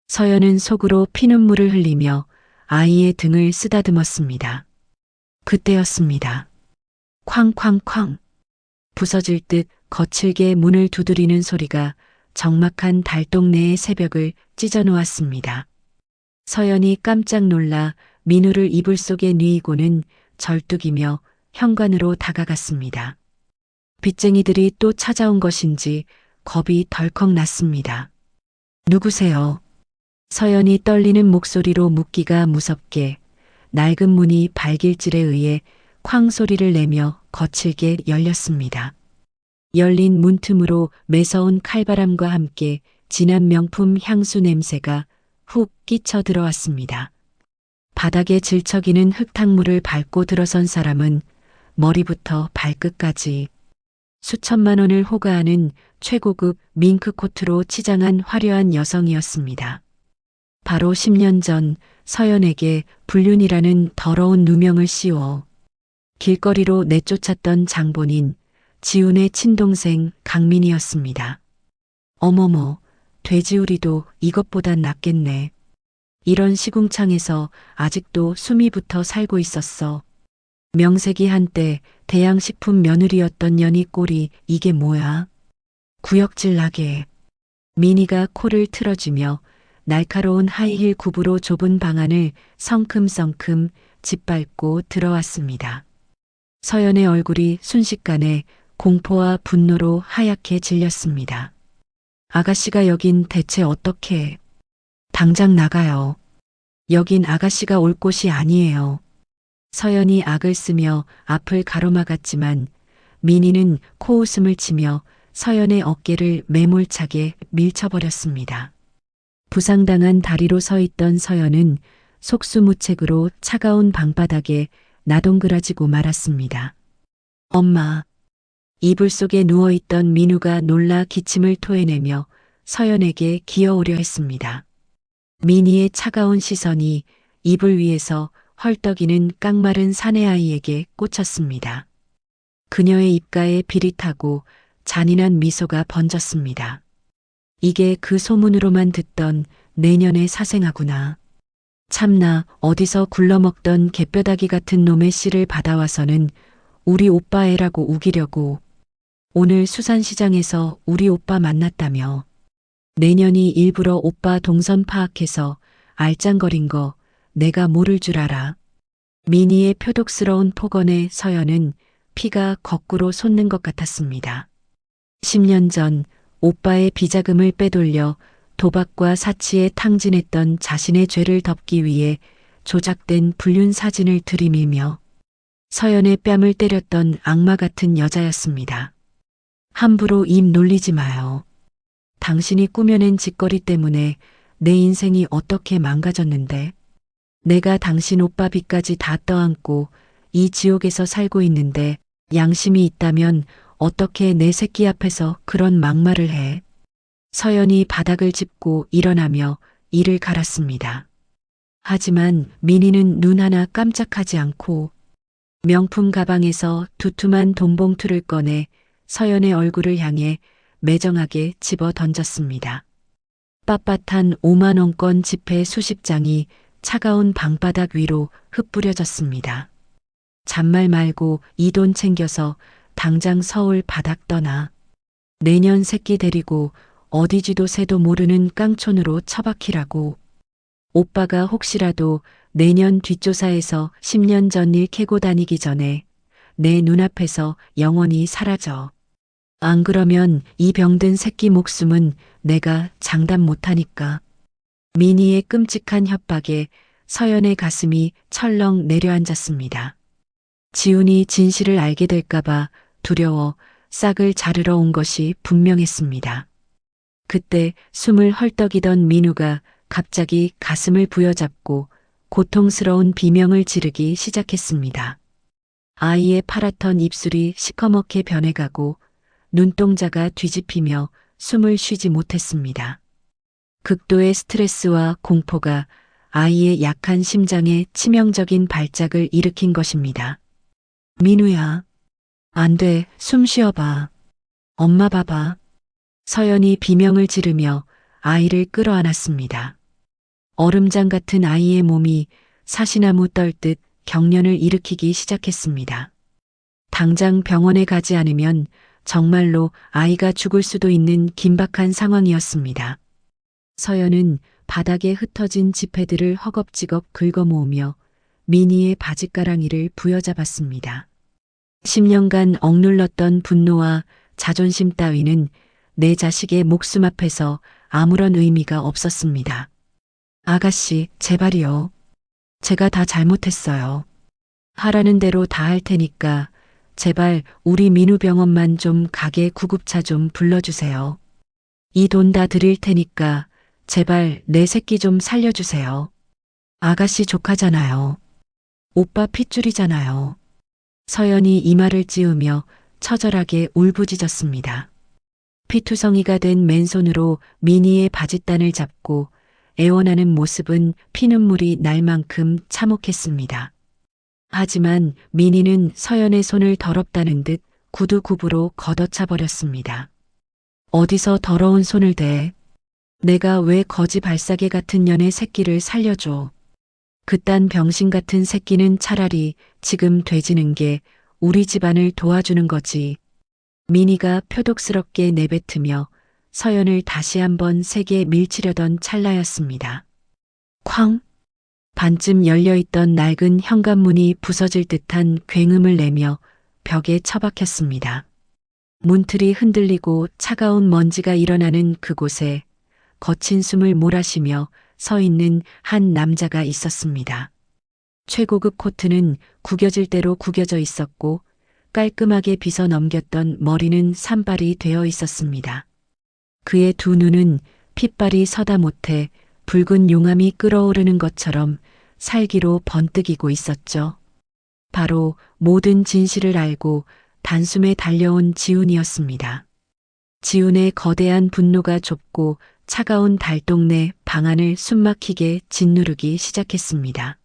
서연은 속으로 피눈물을 흘리며 아이의 등을 쓰다듬었습니다. 그때였습니다. 쾅쾅쾅. 부서질 듯 거칠게 문을 두드리는 소리가 적막한 달동네의 새벽을 찢어놓았습니다. 서연이 깜짝 놀라 민우를 이불 속에 뉘이고는 절뚝이며 현관으로 다가갔습니다. 빚쟁이들이 또 찾아온 것인지 겁이 덜컥 났습니다. 누구세요? 서연이 떨리는 목소리로 묻기가 무섭게 낡은 문이 발길질에 의해 쾅 소리를 내며 거칠게 열렸습니다. 열린 문틈으로 매서운 칼바람과 함께 진한 명품 향수 냄새가 훅 끼쳐 들어왔습니다. 바닥에 질척이는 흙탕물을 밟고 들어선 사람은 머리부터 발끝까지 수천만 원을 호가하는 최고급 밍크 코트로 치장한 화려한 여성이었습니다. 바로 10년 전 서연에게 불륜이라는 더러운 누명을 씌워 길거리로 내쫓았던 장본인 지훈의 친동생 강민이었습니다. 어머머, 돼지우리도 이것보단 낫겠네. 이런 시궁창에서 아직도 숨이 붙어 살고 있었어. 명색이 한때 대양식품 며느리였던 년이 꼴이 이게 뭐야? 구역질 나게. 민희가 코를 틀어주며 날카로운 하이힐 굽으로 좁은 방 안을 성큼성큼 짓밟고 들어왔습니다. 서연의 얼굴이 순식간에 공포와 분노로 하얗게 질렸습니다. 아가씨가 여긴 대체 어떻게? 당장 나가요. 여긴 아가씨가 올 곳이 아니에요. 서연이 악을 쓰며 앞을 가로막았지만 민희는 코웃음을 치며 서연의 어깨를 매몰차게 밀쳐버렸습니다. 부상당한 다리로 서 있던 서연은 속수무책으로 차가운 방바닥에 나동그라지고 말았습니다. 엄마. 이불 속에 누워있던 민우가 놀라 기침을 토해내며 서연에게 기어오려 했습니다. 민희의 차가운 시선이 이불 위에서 헐떡이는 깡마른 사내아이에게 꽂혔습니다. 그녀의 입가에 비릿하고 잔인한 미소가 번졌습니다. 이게 그 소문으로만 듣던 내년의 사생아구나. 참나 어디서 굴러먹던 개뼈다귀 같은 놈의 씨를 받아와서는 우리 오빠 애라고 우기려고. 오늘 수산시장에서 우리 오빠 만났다며. 내년이 일부러 오빠 동선 파악해서 알짱거린 거 내가 모를 줄 알아. 민희의 표독스러운 폭언에 서연은 피가 거꾸로 솟는 것 같았습니다. 10년 전 오빠의 비자금을 빼돌려 도박과 사치에 탕진했던 자신의 죄를 덮기 위해 조작된 불륜 사진을 들이밀며 서연의 뺨을 때렸던 악마 같은 여자였습니다. 함부로 입 놀리지 마요. 당신이 꾸며낸 짓거리 때문에 내 인생이 어떻게 망가졌는데. 내가 당신 오빠 빚까지 다 떠안고 이 지옥에서 살고 있는데 양심이 있다면 어떻게 내 새끼 앞에서 그런 막말을 해. 서연이 바닥을 짚고 일어나며 이를 갈았습니다. 하지만 민희는 눈 하나 깜짝하지 않고 명품 가방에서 두툼한 돈봉투를 꺼내 서연의 얼굴을 향해 매정하게 집어 던졌습니다. 빳빳한 5만 원권 지폐 수십 장이 차가운 방바닥 위로 흩뿌려졌습니다. 잔말 말고 이 돈 챙겨서 당장 서울 바닥 떠나. 내년 새끼 데리고 어디 쥐도 새도 모르는 깡촌으로 처박히라고. 오빠가 혹시라도 내년 뒷조사에서 10년 전 일 캐고 다니기 전에 내 눈앞에서 영원히 사라져. 안 그러면 이 병든 새끼 목숨은 내가 장담 못하니까. 민희의 끔찍한 협박에 서연의 가슴이 철렁 내려앉았습니다. 지훈이 진실을 알게 될까봐 두려워 싹을 자르러 온 것이 분명했습니다. 그때 숨을 헐떡이던 민우가 갑자기 가슴을 부여잡고 고통스러운 비명을 지르기 시작했습니다. 아이의 파랗던 입술이 시커멓게 변해가고 눈동자가 뒤집히며 숨을 쉬지 못했습니다. 극도의 스트레스와 공포가 아이의 약한 심장에 치명적인 발작을 일으킨 것입니다. 민우야, 안 돼, 숨 쉬어봐. 엄마 봐봐. 서연이 비명을 지르며 아이를 끌어안았습니다. 얼음장 같은 아이의 몸이 사시나무 떨듯 경련을 일으키기 시작했습니다. 당장 병원에 가지 않으면 정말로 아이가 죽을 수도 있는 긴박한 상황이었습니다. 서연은 바닥에 흩어진 지폐들을 허겁지겁 긁어모으며 민희의 바짓가랑이를 부여잡았습니다. 10년간 억눌렀던 분노와 자존심 따위는 내 자식의 목숨 앞에서 아무런 의미가 없었습니다. 아가씨, 제발이요. 제가 다 잘못했어요. 하라는 대로 다 할 테니까 제발 우리 민우 병원만 좀 가게 구급차 좀 불러주세요. 이 돈 다 드릴 테니까 제발 내 새끼 좀 살려주세요. 아가씨 조카잖아요. 오빠 핏줄이잖아요. 서연이 이마를 찌우며 처절하게 울부짖었습니다. 피투성이가 된 맨손으로 미니의 바짓단을 잡고 애원하는 모습은 피눈물이 날 만큼 참혹했습니다. 하지만 미니는 서연의 손을 더럽다는 듯 구두굽으로 걷어차 버렸습니다. 어디서 더러운 손을 대? 내가 왜 거지 발사개 같은 년의 새끼를 살려줘? 그딴 병신 같은 새끼는 차라리 지금 돼지는 게 우리 집안을 도와주는 거지. 미니가 표독스럽게 내뱉으며 서연을 다시 한번 세게 밀치려던 찰나였습니다. 쾅! 반쯤 열려있던 낡은 현관문이 부서질 듯한 굉음을 내며 벽에 처박혔습니다. 문틀이 흔들리고 차가운 먼지가 일어나는 그곳에 거친 숨을 몰아쉬며 서 있는 한 남자가 있었습니다. 최고급 코트는 구겨질 대로 구겨져 있었고 깔끔하게 빗어 넘겼던 머리는 산발이 되어 있었습니다. 그의 두 눈은 핏발이 서다 못해 붉은 용암이 끓어오르는 것처럼 살기로 번뜩이고 있었죠. 바로 모든 진실을 알고 단숨에 달려온 지훈이었습니다. 지훈의 거대한 분노가 좁고 차가운 달동네 방안을 숨막히게 짓누르기 시작했습니다.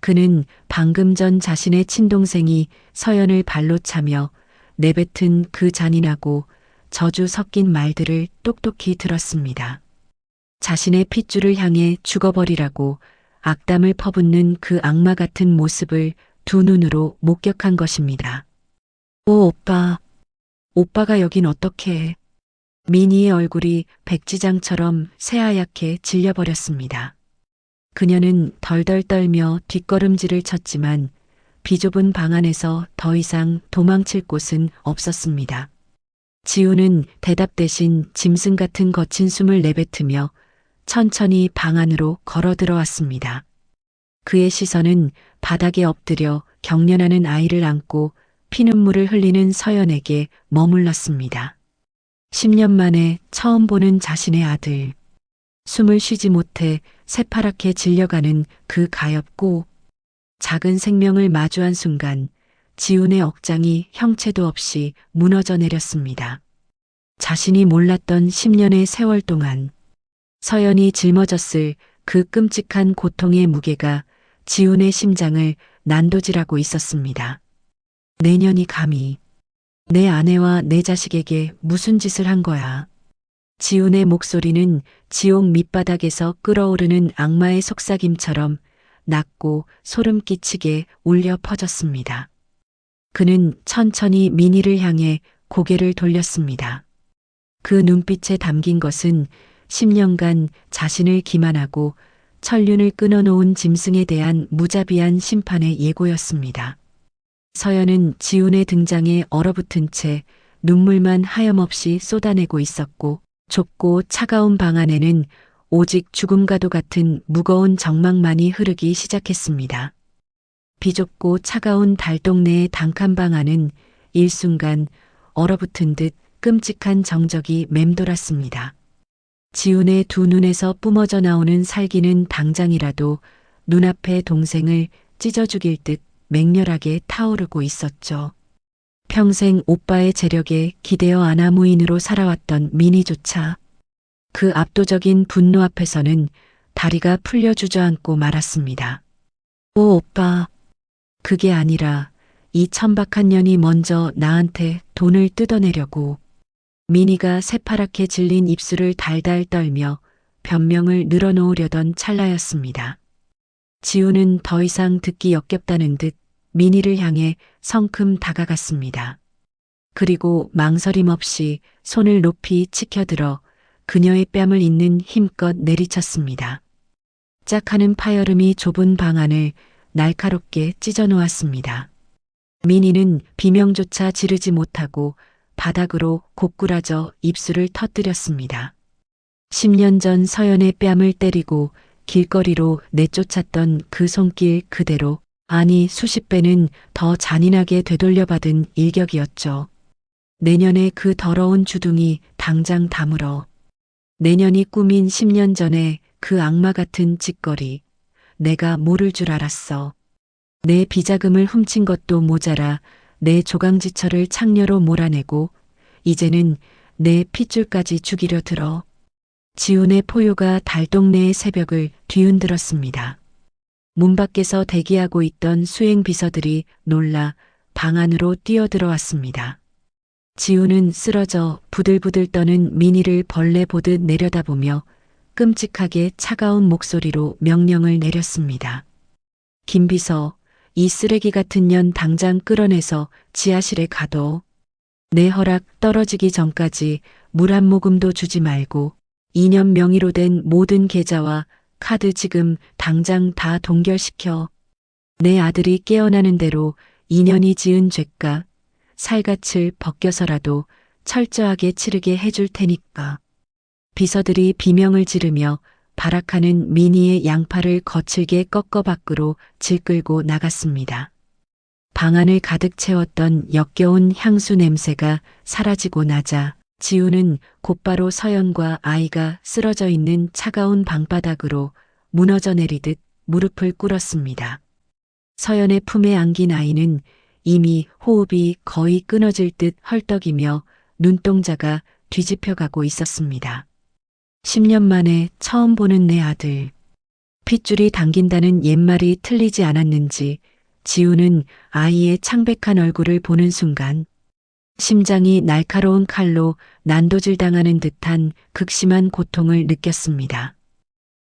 그는 방금 전 자신의 친동생이 서연을 발로 차며 내뱉은 그 잔인하고 저주 섞인 말들을 똑똑히 들었습니다. 자신의 핏줄을 향해 죽어버리라고 악담을 퍼붓는 그 악마 같은 모습을 두 눈으로 목격한 것입니다. 오, 오빠. 오빠가 여긴 어떻게? 미니의 얼굴이 백지장처럼 새하얗게 질려버렸습니다. 그녀는 덜덜 떨며 뒷걸음질을 쳤지만 비좁은 방 안에서 더 이상 도망칠 곳은 없었습니다. 지우는 대답 대신 짐승 같은 거친 숨을 내뱉으며 천천히 방 안으로 걸어 들어왔습니다. 그의 시선은 바닥에 엎드려 경련하는 아이를 안고 피눈물을 흘리는 서연에게 머물렀습니다. 10년 만에 처음 보는 자신의 아들. 숨을 쉬지 못해 새파랗게 질려가는 그 가엾고 작은 생명을 마주한 순간 지훈의 억장이 형체도 없이 무너져 내렸습니다. 자신이 몰랐던 10년의 세월 동안 서연이 짊어졌을 그 끔찍한 고통의 무게가 지훈의 심장을 난도질하고 있었습니다. 내년이 감히 내 아내와 내 자식에게 무슨 짓을 한 거야. 지훈의 목소리는 지옥 밑바닥에서 끓어오르는 악마의 속삭임처럼 낮고 소름 끼치게 울려 퍼졌습니다. 그는 천천히 미니를 향해 고개를 돌렸습니다. 그 눈빛에 담긴 것은 10년간 자신을 기만하고 천륜을 끊어놓은 짐승에 대한 무자비한 심판의 예고였습니다. 서연은 지훈의 등장에 얼어붙은 채 눈물만 하염없이 쏟아내고 있었고 좁고 차가운 방 안에는 오직 죽음과도 같은 무거운 정막만이 흐르기 시작했습니다. 비좁고 차가운 달동네의 단칸방 안은 일순간 얼어붙은 듯 끔찍한 정적이 맴돌았습니다. 지훈의 두 눈에서 뿜어져 나오는 살기는 당장이라도 눈앞의 동생을 찢어 죽일 듯 맹렬하게 타오르고 있었죠. 평생 오빠의 재력에 기대어 아나무인으로 살아왔던 미니조차 그 압도적인 분노 앞에서는 다리가 풀려 주저앉고 말았습니다. 오, 오빠. 그게 아니라 이 천박한 년이 먼저 나한테 돈을 뜯어내려고. 미니가 새파랗게 질린 입술을 달달 떨며 변명을 늘어놓으려던 찰나였습니다. 지훈은 더 이상 듣기 역겹다는 듯 미니를 향해 성큼 다가갔습니다. 그리고 망설임 없이 손을 높이 치켜들어 그녀의 뺨을 잇는 힘껏 내리쳤습니다. 짝하는 파열음이 좁은 방 안을 날카롭게 찢어 놓았습니다. 미니는 비명조차 지르지 못하고 바닥으로 고꾸라져 입술을 터뜨렸습니다. 10년 전 서연의 뺨을 때리고 길거리로 내쫓았던 그 손길 그대로 아니, 수십 배는 더 잔인하게 되돌려받은 일격이었죠. 내년에 그 더러운 주둥이 당장 다물어. 내년이 꿈인 10년 전에 그 악마 같은 짓거리. 내가 모를 줄 알았어. 내 비자금을 훔친 것도 모자라 내 조강지처를 창녀로 몰아내고 이제는 내 핏줄까지 죽이려 들어. 지훈의 포효가 달동네의 새벽을 뒤흔들었습니다. 문 밖에서 대기하고 있던 수행 비서들이 놀라 방 안으로 뛰어들어왔습니다. 지훈은 쓰러져 부들부들 떠는 민희를 벌레 보듯 내려다보며 끔찍하게 차가운 목소리로 명령을 내렸습니다. 김 비서, 이 쓰레기 같은 년 당장 끌어내서 지하실에 가둬. 내 허락 떨어지기 전까지 물 한 모금도 주지 말고 2년 명의로 된 모든 계좌와 카드 지금 당장 다 동결시켜. 내 아들이 깨어나는 대로 2년이 지은 죄값, 살갗을 벗겨서라도 철저하게 치르게 해줄 테니까. 비서들이 비명을 지르며 발악하는 민희의 양팔을 거칠게 꺾어 밖으로 질끌고 나갔습니다. 방 안을 가득 채웠던 역겨운 향수 냄새가 사라지고 나자 지우는 곧바로 서연과 아이가 쓰러져 있는 차가운 방바닥으로 무너져 내리듯 무릎을 꿇었습니다. 서연의 품에 안긴 아이는 이미 호흡이 거의 끊어질 듯 헐떡이며 눈동자가 뒤집혀가고 있었습니다. 10년 만에 처음 보는 내 아들. 핏줄이 당긴다는 옛말이 틀리지 않았는지 지우는 아이의 창백한 얼굴을 보는 순간 심장이 날카로운 칼로 난도질 당하는 듯한 극심한 고통을 느꼈습니다.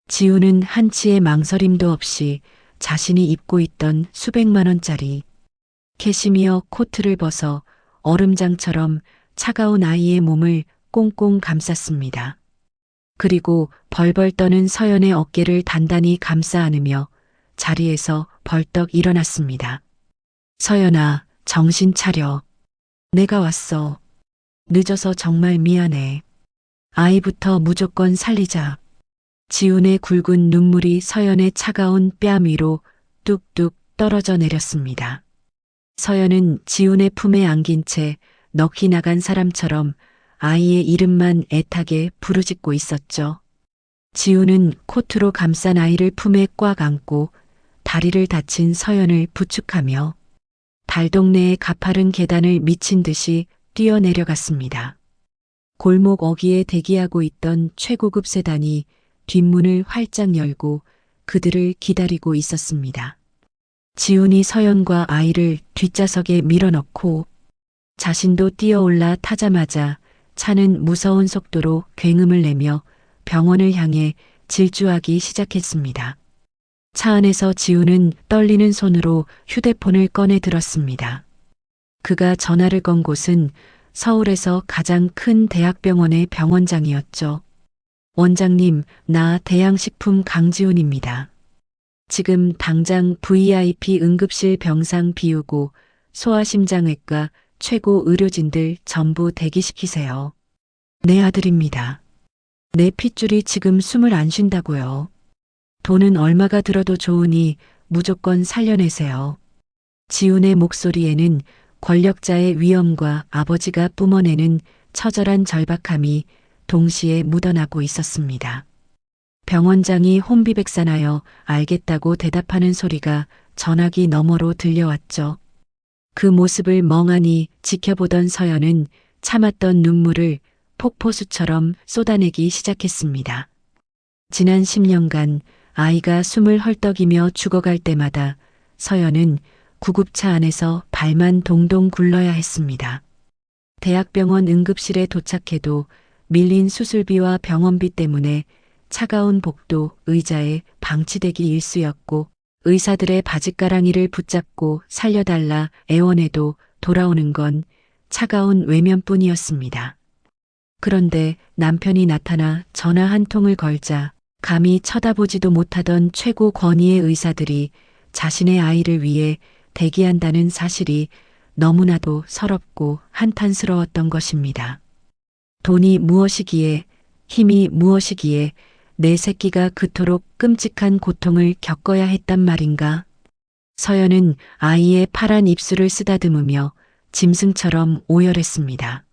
지우는 한치의 망설임도 없이 자신이 입고 있던 수백만 원짜리 캐시미어 코트를 벗어 얼음장처럼 차가운 아이의 몸을 꽁꽁 감쌌습니다. 그리고 벌벌 떠는 서연의 어깨를 단단히 감싸 안으며 자리에서 벌떡 일어났습니다. 서연아, 정신 차려. 내가 왔어. 늦어서 정말 미안해. 아이부터 무조건 살리자. 지훈의 굵은 눈물이 서연의 차가운 뺨 위로 뚝뚝 떨어져 내렸습니다. 서연은 지훈의 품에 안긴 채 넋이 나간 사람처럼 아이의 이름만 애타게 부르짖고 있었죠. 지훈은 코트로 감싼 아이를 품에 꽉 안고 다리를 다친 서연을 부축하며 달동네의 가파른 계단을 미친 듯이 뛰어내려갔습니다. 골목 어귀에 대기하고 있던 최고급 세단이 뒷문을 활짝 열고 그들을 기다리고 있었습니다. 지훈이 서연과 아이를 뒷좌석에 밀어넣고 자신도 뛰어올라 타자마자 차는 무서운 속도로 굉음을 내며 병원을 향해 질주하기 시작했습니다. 차 안에서 지훈은 떨리는 손으로 휴대폰을 꺼내 들었습니다. 그가 전화를 건 곳은 서울에서 가장 큰 대학병원의 병원장이었죠. 원장님, 나 대양식품 강지훈입니다. 지금 당장 VIP 응급실 병상 비우고 소아심장외과 최고 의료진들 전부 대기시키세요. 내 아들입니다. 내 핏줄이 지금 숨을 안 쉰다고요. 돈은 얼마가 들어도 좋으니 무조건 살려내세요. 지훈의 목소리에는 권력자의 위엄과 아버지가 뿜어내는 처절한 절박함이 동시에 묻어나고 있었습니다. 병원장이 혼비백산하여 알겠다고 대답하는 소리가 전화기 너머로 들려왔죠. 그 모습을 멍하니 지켜보던 서연은 참았던 눈물을 폭포수처럼 쏟아내기 시작했습니다. 지난 10년간 아이가 숨을 헐떡이며 죽어갈 때마다 서연은 구급차 안에서 발만 동동 굴러야 했습니다. 대학병원 응급실에 도착해도 밀린 수술비와 병원비 때문에 차가운 복도 의자에 방치되기 일쑤였고 의사들의 바짓가랑이를 붙잡고 살려달라 애원해도 돌아오는 건 차가운 외면뿐이었습니다. 그런데 남편이 나타나 전화 한 통을 걸자 감히 쳐다보지도 못하던 최고 권위의 의사들이 자신의 아이를 위해 대기한다는 사실이 너무나도 서럽고 한탄스러웠던 것입니다. 돈이 무엇이기에, 힘이 무엇이기에 내 새끼가 그토록 끔찍한 고통을 겪어야 했단 말인가? 서연은 아이의 파란 입술을 쓰다듬으며 짐승처럼 오열했습니다.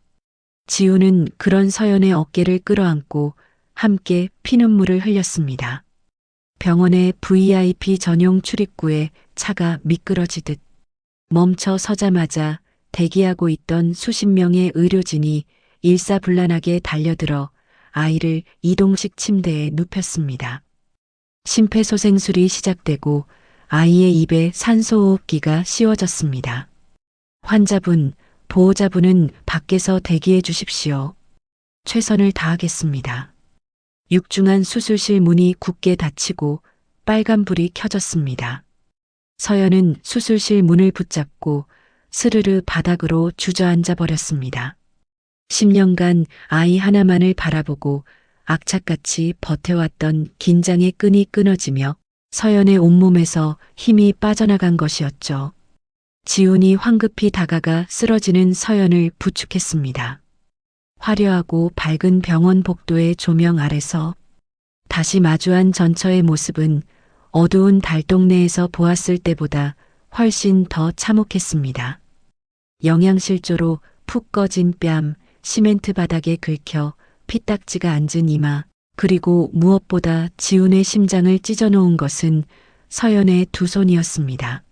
지우는 그런 서연의 어깨를 끌어안고 함께 피눈물을 흘렸습니다. 병원의 VIP 전용 출입구에 차가 미끄러지듯 멈춰 서자마자 대기하고 있던 수십 명의 의료진이 일사불란하게 달려들어 아이를 이동식 침대에 눕혔습니다. 심폐소생술이 시작되고 아이의 입에 산소호흡기가 씌워졌습니다. 환자분, 보호자분은 밖에서 대기해 주십시오. 최선을 다하겠습니다. 육중한 수술실 문이 굳게 닫히고 빨간불이 켜졌습니다. 서연은 수술실 문을 붙잡고 스르르 바닥으로 주저앉아 버렸습니다. 10년간 아이 하나만을 바라보고 악착같이 버텨왔던 긴장의 끈이 끊어지며 서연의 온몸에서 힘이 빠져나간 것이었죠. 지훈이 황급히 다가가 쓰러지는 서연을 부축했습니다. 화려하고 밝은 병원 복도의 조명 아래서 다시 마주한 전처의 모습은 어두운 달동네에서 보았을 때보다 훨씬 더 참혹했습니다. 영양실조로 푹 꺼진 뺨, 시멘트 바닥에 긁혀 피딱지가 앉은 이마, 그리고 무엇보다 지훈의 심장을 찢어놓은 것은 서연의 두 손이었습니다.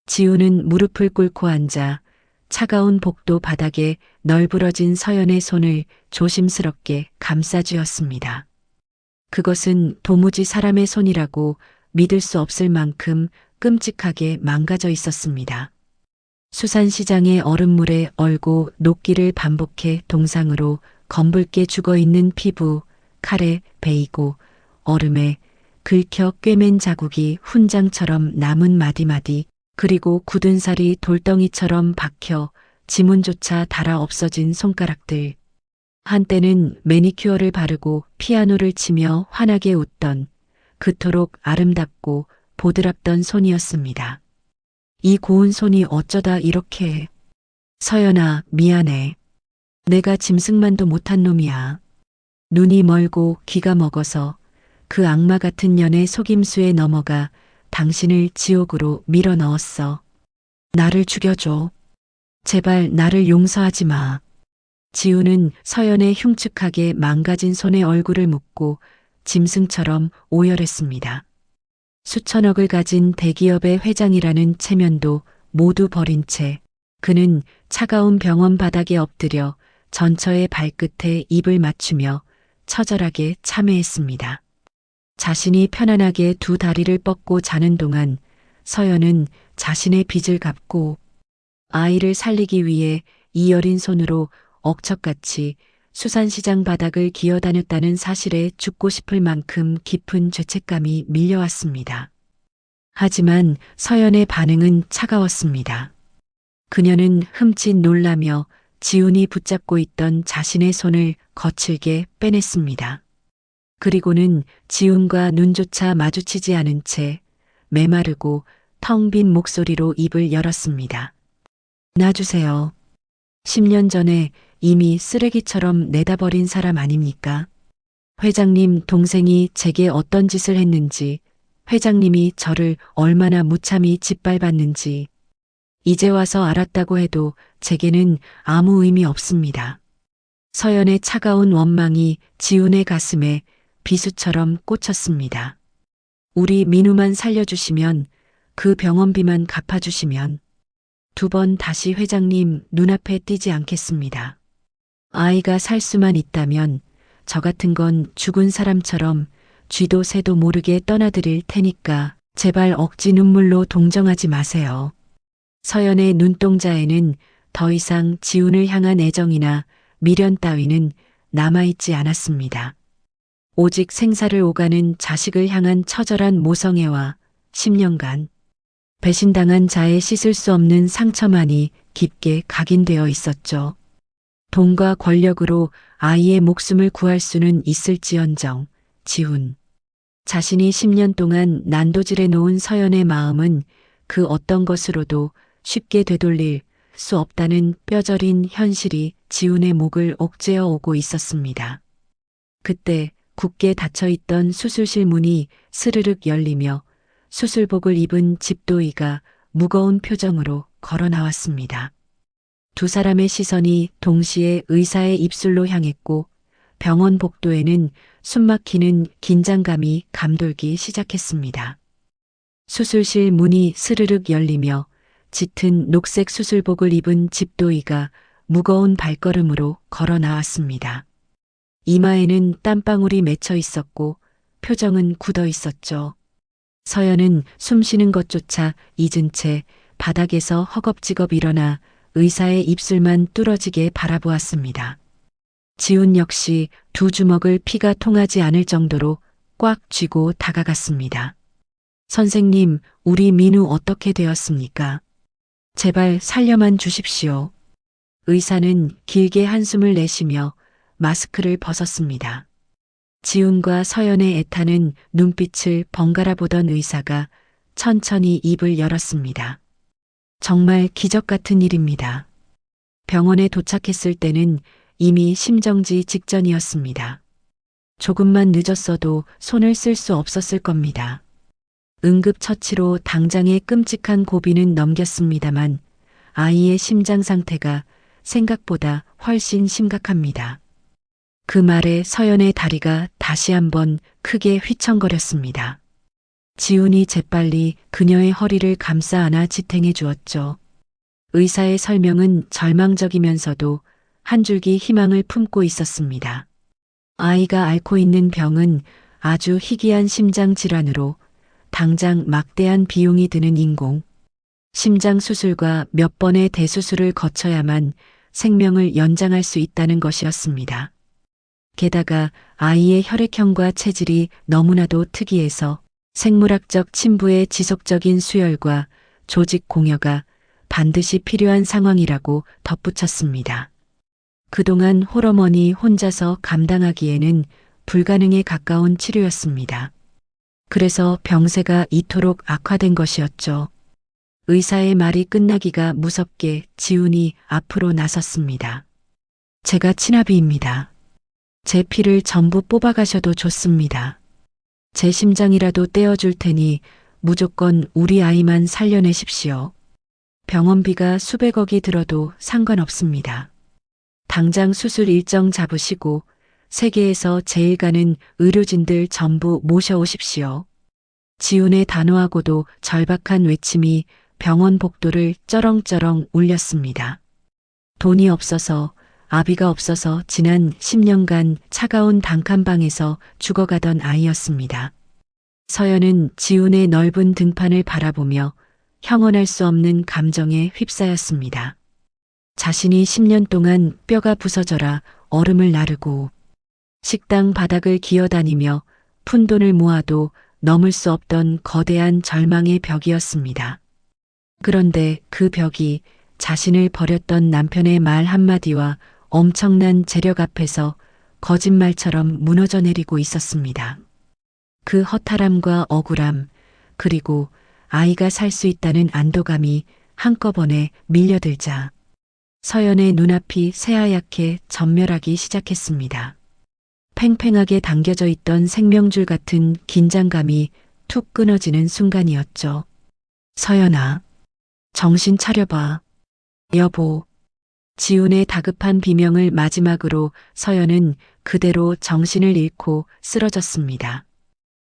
지훈은 무릎을 꿇고 앉아 차가운 복도 바닥에 널브러진 서연의 손을 조심스럽게 감싸쥐었습니다. 그것은 도무지 사람의 손이라고 믿을 수 없을 만큼 끔찍하게 망가져 있었습니다. 수산시장의 얼음물에 얼고 녹기를 반복해 동상으로 검붉게 죽어있는 피부, 칼에 베이고 얼음에 긁혀 꿰맨 자국이 훈장처럼 남은 마디마디, 그리고 굳은 살이 돌덩이처럼 박혀 지문조차 닳아 없어진 손가락들. 한때는 매니큐어를 바르고 피아노를 치며 환하게 웃던 그토록 아름답고 보드랍던 손이었습니다. 이 고운 손이 어쩌다 이렇게. 서연아, 미안해. 내가 짐승만도 못한 놈이야. 눈이 멀고 귀가 먹어서 그 악마 같은 년의 속임수에 넘어가 당신을 지옥으로 밀어 넣었어. 나를 죽여줘. 제발 나를 용서하지 마. 지우는 서연의 흉측하게 망가진 손에 얼굴을 묻고 짐승처럼 오열했습니다. 수천억을 가진 대기업의 회장이라는 체면도 모두 버린 채 그는 차가운 병원 바닥에 엎드려 전처의 발끝에 입을 맞추며 처절하게 참회했습니다. 자신이 편안하게 두 다리를 뻗고 자는 동안 서연은 자신의 빚을 갚고 아이를 살리기 위해 이 여린 손으로 억척같이 수산시장 바닥을 기어다녔다는 사실에 죽고 싶을 만큼 깊은 죄책감이 밀려왔습니다. 하지만 서연의 반응은 차가웠습니다. 그녀는 흠칫 놀라며 지훈이 붙잡고 있던 자신의 손을 거칠게 빼냈습니다. 그리고는 지훈과 눈조차 마주치지 않은 채 메마르고 텅 빈 목소리로 입을 열었습니다. 놔주세요. 10년 전에 이미 쓰레기처럼 내다버린 사람 아닙니까? 회장님 동생이 제게 어떤 짓을 했는지, 회장님이 저를 얼마나 무참히 짓밟았는지, 이제 와서 알았다고 해도 제게는 아무 의미 없습니다. 서연의 차가운 원망이 지훈의 가슴에 비수처럼 꽂혔습니다. 우리 민우만 살려주시면, 그 병원비만 갚아주시면 2번 다시 회장님 눈앞에 띄지 않겠습니다. 아이가 살 수만 있다면 저 같은 건 죽은 사람처럼 쥐도 새도 모르게 떠나드릴 테니까 제발 억지 눈물로 동정하지 마세요. 서연의 눈동자에는 더 이상 지훈을 향한 애정이나 미련 따위는 남아있지 않았습니다. 오직 생사를 오가는 자식을 향한 처절한 모성애와 10년간 배신당한 자의 씻을 수 없는 상처만이 깊게 각인되어 있었죠. 돈과 권력으로 아이의 목숨을 구할 수는 있을지언정 지훈. 자신이 10년 동안 난도질해 놓은 서연의 마음은 그 어떤 것으로도 쉽게 되돌릴 수 없다는 뼈저린 현실이 지훈의 목을 옥죄어 오고 있었습니다. 그때 굳게 닫혀있던 수술실 문이 스르륵 열리며 수술복을 입은 집도의가 무거운 표정으로 걸어 나왔습니다. 두 사람의 시선이 동시에 의사의 입술로 향했고 병원 복도에는 숨막히는 긴장감이 감돌기 시작했습니다. 수술실 문이 스르륵 열리며 짙은 녹색 수술복을 입은 집도의가 무거운 발걸음으로 걸어 나왔습니다. 이마에는 땀방울이 맺혀 있었고 표정은 굳어 있었죠. 서연은 숨쉬는 것조차 잊은 채 바닥에서 허겁지겁 일어나 의사의 입술만 뚫어지게 바라보았습니다. 지훈 역시 두 주먹을 피가 통하지 않을 정도로 꽉 쥐고 다가갔습니다. 선생님, 우리 민우 어떻게 되었습니까? 제발 살려만 주십시오. 의사는 길게 한숨을 내쉬며 마스크를 벗었습니다. 지훈과 서연의 애타는 눈빛을 번갈아 보던 의사가 천천히 입을 열었습니다. 정말 기적 같은 일입니다. 병원에 도착했을 때는 이미 심정지 직전이었습니다. 조금만 늦었어도 손을 쓸 수 없었을 겁니다. 응급처치로 당장의 끔찍한 고비는 넘겼습니다만 아이의 심장 상태가 생각보다 훨씬 심각합니다. 그 말에 서연의 다리가 다시 한번 크게 휘청거렸습니다. 지훈이 재빨리 그녀의 허리를 감싸 안아 지탱해 주었죠. 의사의 설명은 절망적이면서도 한 줄기 희망을 품고 있었습니다. 아이가 앓고 있는 병은 아주 희귀한 심장 질환으로 당장 막대한 비용이 드는 인공 심장 수술과 몇 번의 대수술을 거쳐야만 생명을 연장할 수 있다는 것이었습니다. 게다가 아이의 혈액형과 체질이 너무나도 특이해서 생물학적 침부의 지속적인 수혈과 조직 공여가 반드시 필요한 상황이라고 덧붙였습니다. 그동안 홀어머니 혼자서 감당하기에는 불가능에 가까운 치료였습니다. 그래서 병세가 이토록 악화된 것이었죠. 의사의 말이 끝나기가 무섭게 지훈이 앞으로 나섰습니다. 제가 친아비입니다. 제 피를 전부 뽑아가셔도 좋습니다. 제 심장이라도 떼어줄 테니 무조건 우리 아이만 살려내십시오. 병원비가 수백억이 들어도 상관없습니다. 당장 수술 일정 잡으시고 세계에서 제일 가는 의료진들 전부 모셔오십시오. 지훈의 단호하고도 절박한 외침이 병원 복도를 쩌렁쩌렁 울렸습니다. 돈이 없어서 아비가 없어서 지난 10년간 차가운 단칸방에서 죽어가던 아이였습니다. 서연은 지훈의 넓은 등판을 바라보며 형언할 수 없는 감정에 휩싸였습니다. 자신이 10년 동안 뼈가 부서져라 얼음을 나르고 식당 바닥을 기어다니며 푼돈을 모아도 넘을 수 없던 거대한 절망의 벽이었습니다. 그런데 그 벽이 자신을 버렸던 남편의 말 한마디와 엄청난 재력 앞에서 거짓말처럼 무너져 내리고 있었습니다. 그 허탈함과 억울함, 그리고 아이가 살 수 있다는 안도감이 한꺼번에 밀려들자 서연의 눈앞이 새하얗게 전멸하기 시작했습니다. 팽팽하게 당겨져 있던 생명줄 같은 긴장감이 툭 끊어지는 순간이었죠. 서연아, 정신 차려봐. 여보. 지훈의 다급한 비명을 마지막으로 서연은 그대로 정신을 잃고 쓰러졌습니다.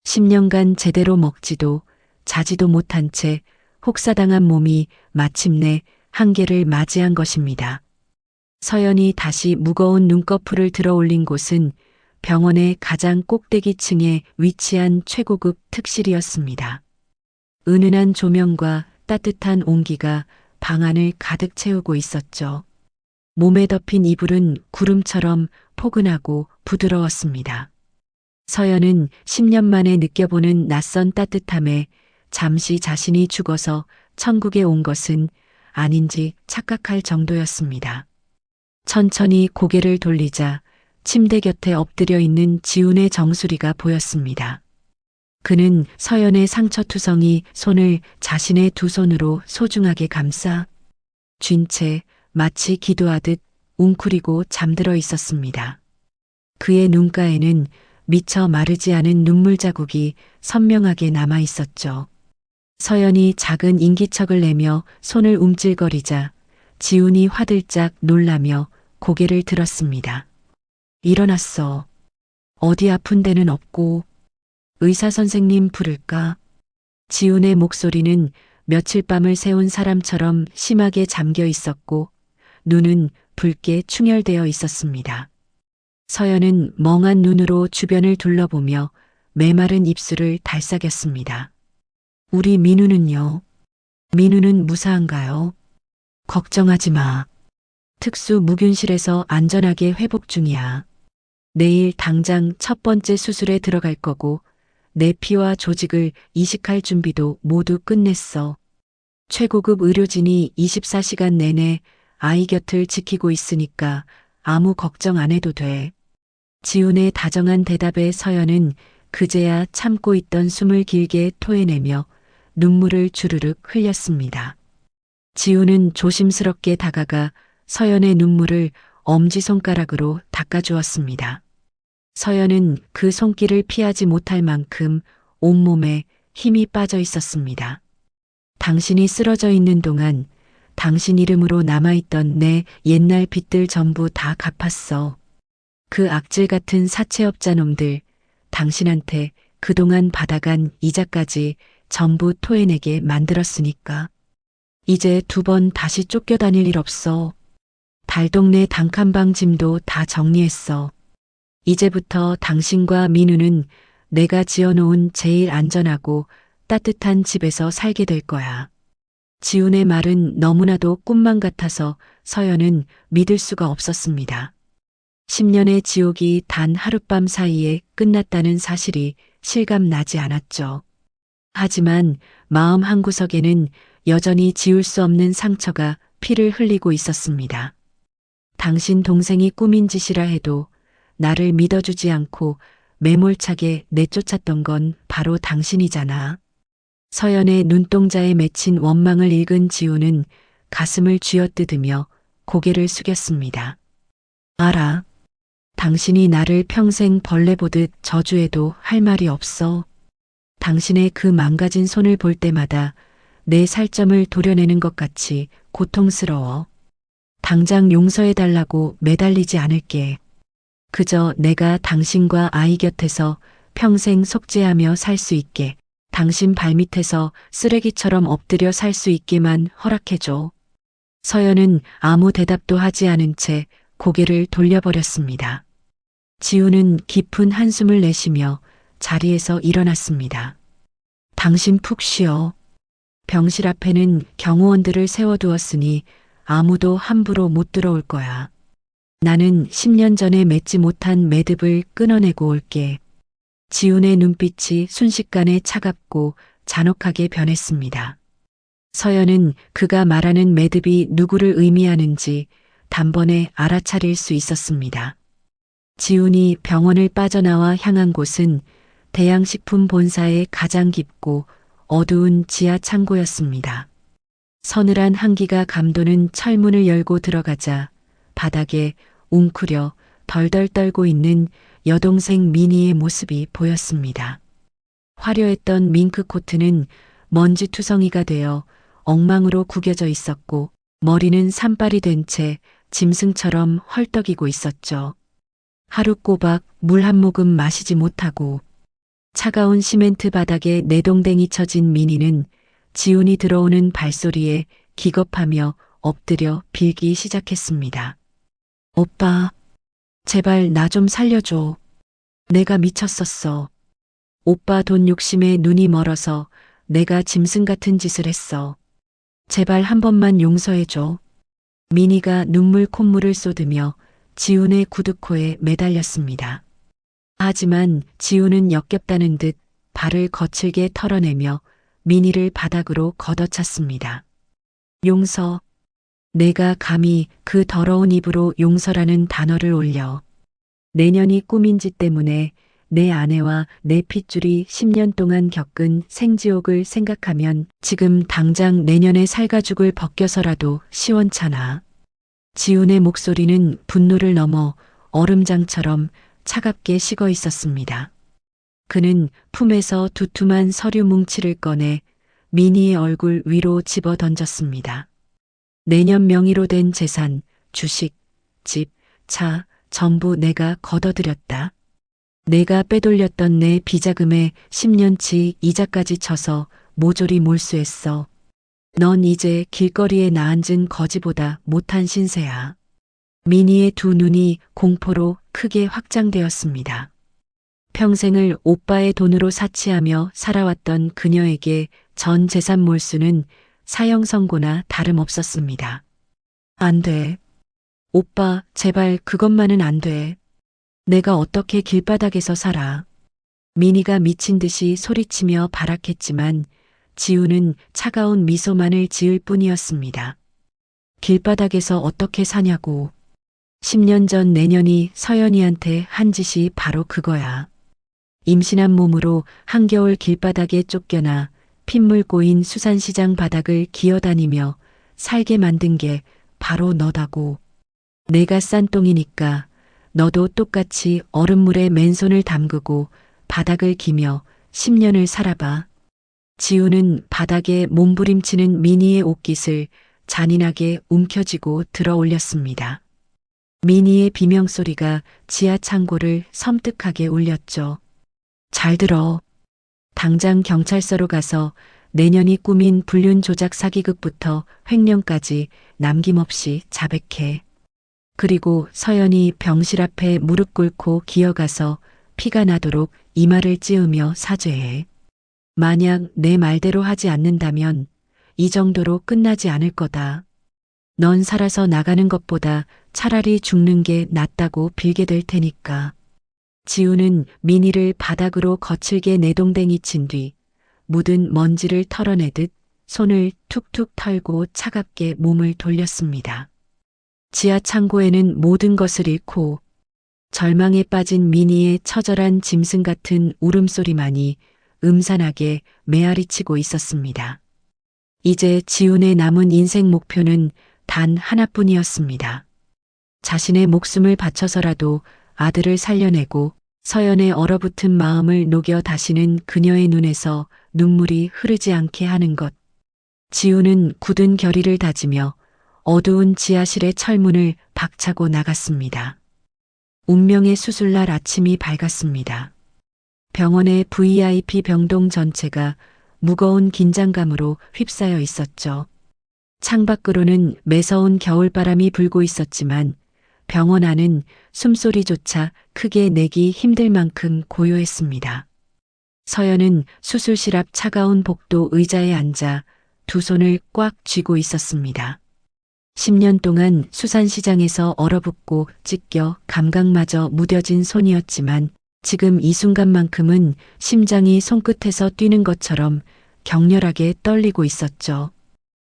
10년간 제대로 먹지도 자지도 못한 채 혹사당한 몸이 마침내 한계를 맞이한 것입니다. 서연이 다시 무거운 눈꺼풀을 들어 올린 곳은 병원의 가장 꼭대기층에 위치한 최고급 특실이었습니다. 은은한 조명과 따뜻한 온기가 방 안을 가득 채우고 있었죠. 몸에 덮인 이불은 구름처럼 포근하고 부드러웠습니다. 서연은 10년 만에 느껴보는 낯선 따뜻함에 잠시 자신이 죽어서 천국에 온 것은 아닌지 착각할 정도였습니다. 천천히 고개를 돌리자 침대 곁에 엎드려 있는 지훈의 정수리가 보였습니다. 그는 서연의 상처투성이 손을 자신의 두 손으로 소중하게 감싸 쥔 채 마치 기도하듯 웅크리고 잠들어 있었습니다. 그의 눈가에는 미처 마르지 않은 눈물 자국이 선명하게 남아 있었죠. 서연이 작은 인기척을 내며 손을 움찔거리자 지훈이 화들짝 놀라며 고개를 들었습니다. 일어났어. 어디 아픈 데는 없고 의사 선생님 부를까? 지훈의 목소리는 며칠 밤을 새운 사람처럼 심하게 잠겨 있었고 눈은 붉게 충혈되어 있었습니다. 서연은 멍한 눈으로 주변을 둘러보며 메마른 입술을 달싹였습니다. 우리 민우는요? 민우는 무사한가요? 걱정하지 마. 특수 무균실에서 안전하게 회복 중이야. 내일 당장 첫 번째 수술에 들어갈 거고 내 피와 조직을 이식할 준비도 모두 끝냈어. 최고급 의료진이 24시간 내내 아이 곁을 지키고 있으니까 아무 걱정 안 해도 돼. 지훈의 다정한 대답에 서연은 그제야 참고 있던 숨을 길게 토해내며 눈물을 주르륵 흘렸습니다. 지훈은 조심스럽게 다가가 서연의 눈물을 엄지손가락으로 닦아주었습니다. 서연은 그 손길을 피하지 못할 만큼 온몸에 힘이 빠져 있었습니다. 당신이 쓰러져 있는 동안 당신 이름으로 남아있던 내 옛날 빚들 전부 다 갚았어. 그 악질 같은 사채업자 놈들, 당신한테 그동안 받아간 이자까지 전부 토해내게 만들었으니까. 이제 2번 다시 쫓겨다닐 일 없어. 달동네 단칸방 짐도 다 정리했어. 이제부터 당신과 민우는 내가 지어놓은 제일 안전하고 따뜻한 집에서 살게 될 거야. 지훈의 말은 너무나도 꿈만 같아서 서연은 믿을 수가 없었습니다. 10년의 지옥이 단 하룻밤 사이에 끝났다는 사실이 실감나지 않았죠. 하지만 마음 한구석에는 여전히 지울 수 없는 상처가 피를 흘리고 있었습니다. 당신 동생이 꾸민 짓이라 해도 나를 믿어주지 않고 매몰차게 내쫓았던 건 바로 당신이잖아. 서연의 눈동자에 맺힌 원망을 읽은 지우는 가슴을 쥐어뜯으며 고개를 숙였습니다. 알아. 당신이 나를 평생 벌레 보듯 저주해도 할 말이 없어. 당신의 그 망가진 손을 볼 때마다 내 살점을 도려내는 것 같이 고통스러워. 당장 용서해달라고 매달리지 않을게. 그저 내가 당신과 아이 곁에서 평생 속죄하며 살 수 있게, 당신 발밑에서 쓰레기처럼 엎드려 살 수 있게만 허락해줘. 서연은 아무 대답도 하지 않은 채 고개를 돌려버렸습니다. 지우는 깊은 한숨을 내쉬며 자리에서 일어났습니다. 당신 푹 쉬어. 병실 앞에는 경호원들을 세워두었으니 아무도 함부로 못 들어올 거야. 나는 10년 전에 맺지 못한 매듭을 끊어내고 올게. 지훈의 눈빛이 순식간에 차갑고 잔혹하게 변했습니다. 서연은 그가 말하는 매듭이 누구를 의미하는지 단번에 알아차릴 수 있었습니다. 지훈이 병원을 빠져나와 향한 곳은 대양식품 본사의 가장 깊고 어두운 지하 창고였습니다. 서늘한 한기가 감도는 철문을 열고 들어가자 바닥에 웅크려 덜덜 떨고 있는 여동생 미니의 모습이 보였습니다. 화려했던 밍크 코트는 먼지투성이가 되어 엉망으로 구겨져 있었고 머리는 산발이 된 채 짐승처럼 헐떡이고 있었죠. 하루 꼬박 물 한 모금 마시지 못하고 차가운 시멘트 바닥에 내동댕이 쳐진 미니는 지훈이 들어오는 발소리에 기겁하며 엎드려 빌기 시작했습니다. 오빠, 제발 나 좀 살려줘. 내가 미쳤었어. 오빠 돈 욕심에 눈이 멀어서 내가 짐승 같은 짓을 했어. 제발 한 번만 용서해줘. 미니가 눈물 콧물을 쏟으며 지훈의 구두코에 매달렸습니다. 하지만 지훈은 역겹다는 듯 발을 거칠게 털어내며 미니를 바닥으로 걷어찼습니다. 용서. 내가 감히 그 더러운 입으로 용서라는 단어를 올려. 내년이 꾸민 짓 때문에 내 아내와 내 핏줄이 10년 동안 겪은 생지옥을 생각하면 지금 당장 내년에 살가 죽을 벗겨서라도 시원찮아. 지훈의 목소리는 분노를 넘어 얼음장처럼 차갑게 식어 있었습니다. 그는 품에서 두툼한 서류 뭉치를 꺼내 미니의 얼굴 위로 집어 던졌습니다. 내년 명의로 된 재산, 주식, 집, 차, 전부 내가 걷어들였다. 내가 빼돌렸던 내 비자금에 10년치 이자까지 쳐서 모조리 몰수했어. 넌 이제 길거리에 나앉은 거지보다 못한 신세야. 미니의 두 눈이 공포로 크게 확장되었습니다. 평생을 오빠의 돈으로 사치하며 살아왔던 그녀에게 전 재산 몰수는 사형 선고나 다름없었습니다. 안 돼. 오빠, 제발 그것만은 안 돼. 내가 어떻게 길바닥에서 살아. 미니가 미친 듯이 소리치며 발악했지만 지우는 차가운 미소만을 지을 뿐이었습니다. 길바닥에서 어떻게 사냐고. 10년 전 내년이 서연이한테 한 짓이 바로 그거야. 임신한 몸으로 한겨울 길바닥에 쫓겨나 핏물 고인 수산시장 바닥을 기어다니며 살게 만든 게 바로 너다고. 내가 싼 똥이니까 너도 똑같이 얼음물에 맨손을 담그고 바닥을 기며 10년을 살아봐. 지우는 바닥에 몸부림치는 미니의 옷깃을 잔인하게 움켜쥐고 들어 올렸습니다. 미니의 비명소리가 지하 창고를 섬뜩하게 울렸죠. 잘 들어. 당장 경찰서로 가서 내년이 꾸민 불륜 조작 사기극부터 횡령까지 남김없이 자백해. 그리고 서연이 병실 앞에 무릎 꿇고 기어가서 피가 나도록 이마를 찌으며 사죄해. 만약 내 말대로 하지 않는다면 이 정도로 끝나지 않을 거다. 넌 살아서 나가는 것보다 차라리 죽는 게 낫다고 빌게 될 테니까. 지우는 미니를 바닥으로 거칠게 내동댕이 친 뒤 묻은 먼지를 털어내듯 손을 툭툭 털고 차갑게 몸을 돌렸습니다. 지하 창고에는 모든 것을 잃고 절망에 빠진 미니의 처절한 짐승 같은 울음소리만이 음산하게 메아리치고 있었습니다. 이제 지훈의 남은 인생 목표는 단 하나뿐이었습니다. 자신의 목숨을 바쳐서라도 아들을 살려내고 서연의 얼어붙은 마음을 녹여 다시는 그녀의 눈에서 눈물이 흐르지 않게 하는 것. 지훈은 굳은 결의를 다지며 어두운 지하실의 철문을 박차고 나갔습니다. 운명의 수술날 아침이 밝았습니다. 병원의 VIP 병동 전체가 무거운 긴장감으로 휩싸여 있었죠. 창밖으로는 매서운 겨울바람이 불고 있었지만 병원 안은 숨소리조차 크게 내기 힘들 만큼 고요했습니다. 서연은 수술실 앞 차가운 복도 의자에 앉아 두 손을 꽉 쥐고 있었습니다. 10년 동안 수산시장에서 얼어붙고 찢겨 감각마저 무뎌진 손이었지만 지금 이 순간만큼은 심장이 손끝에서 뛰는 것처럼 격렬하게 떨리고 있었죠.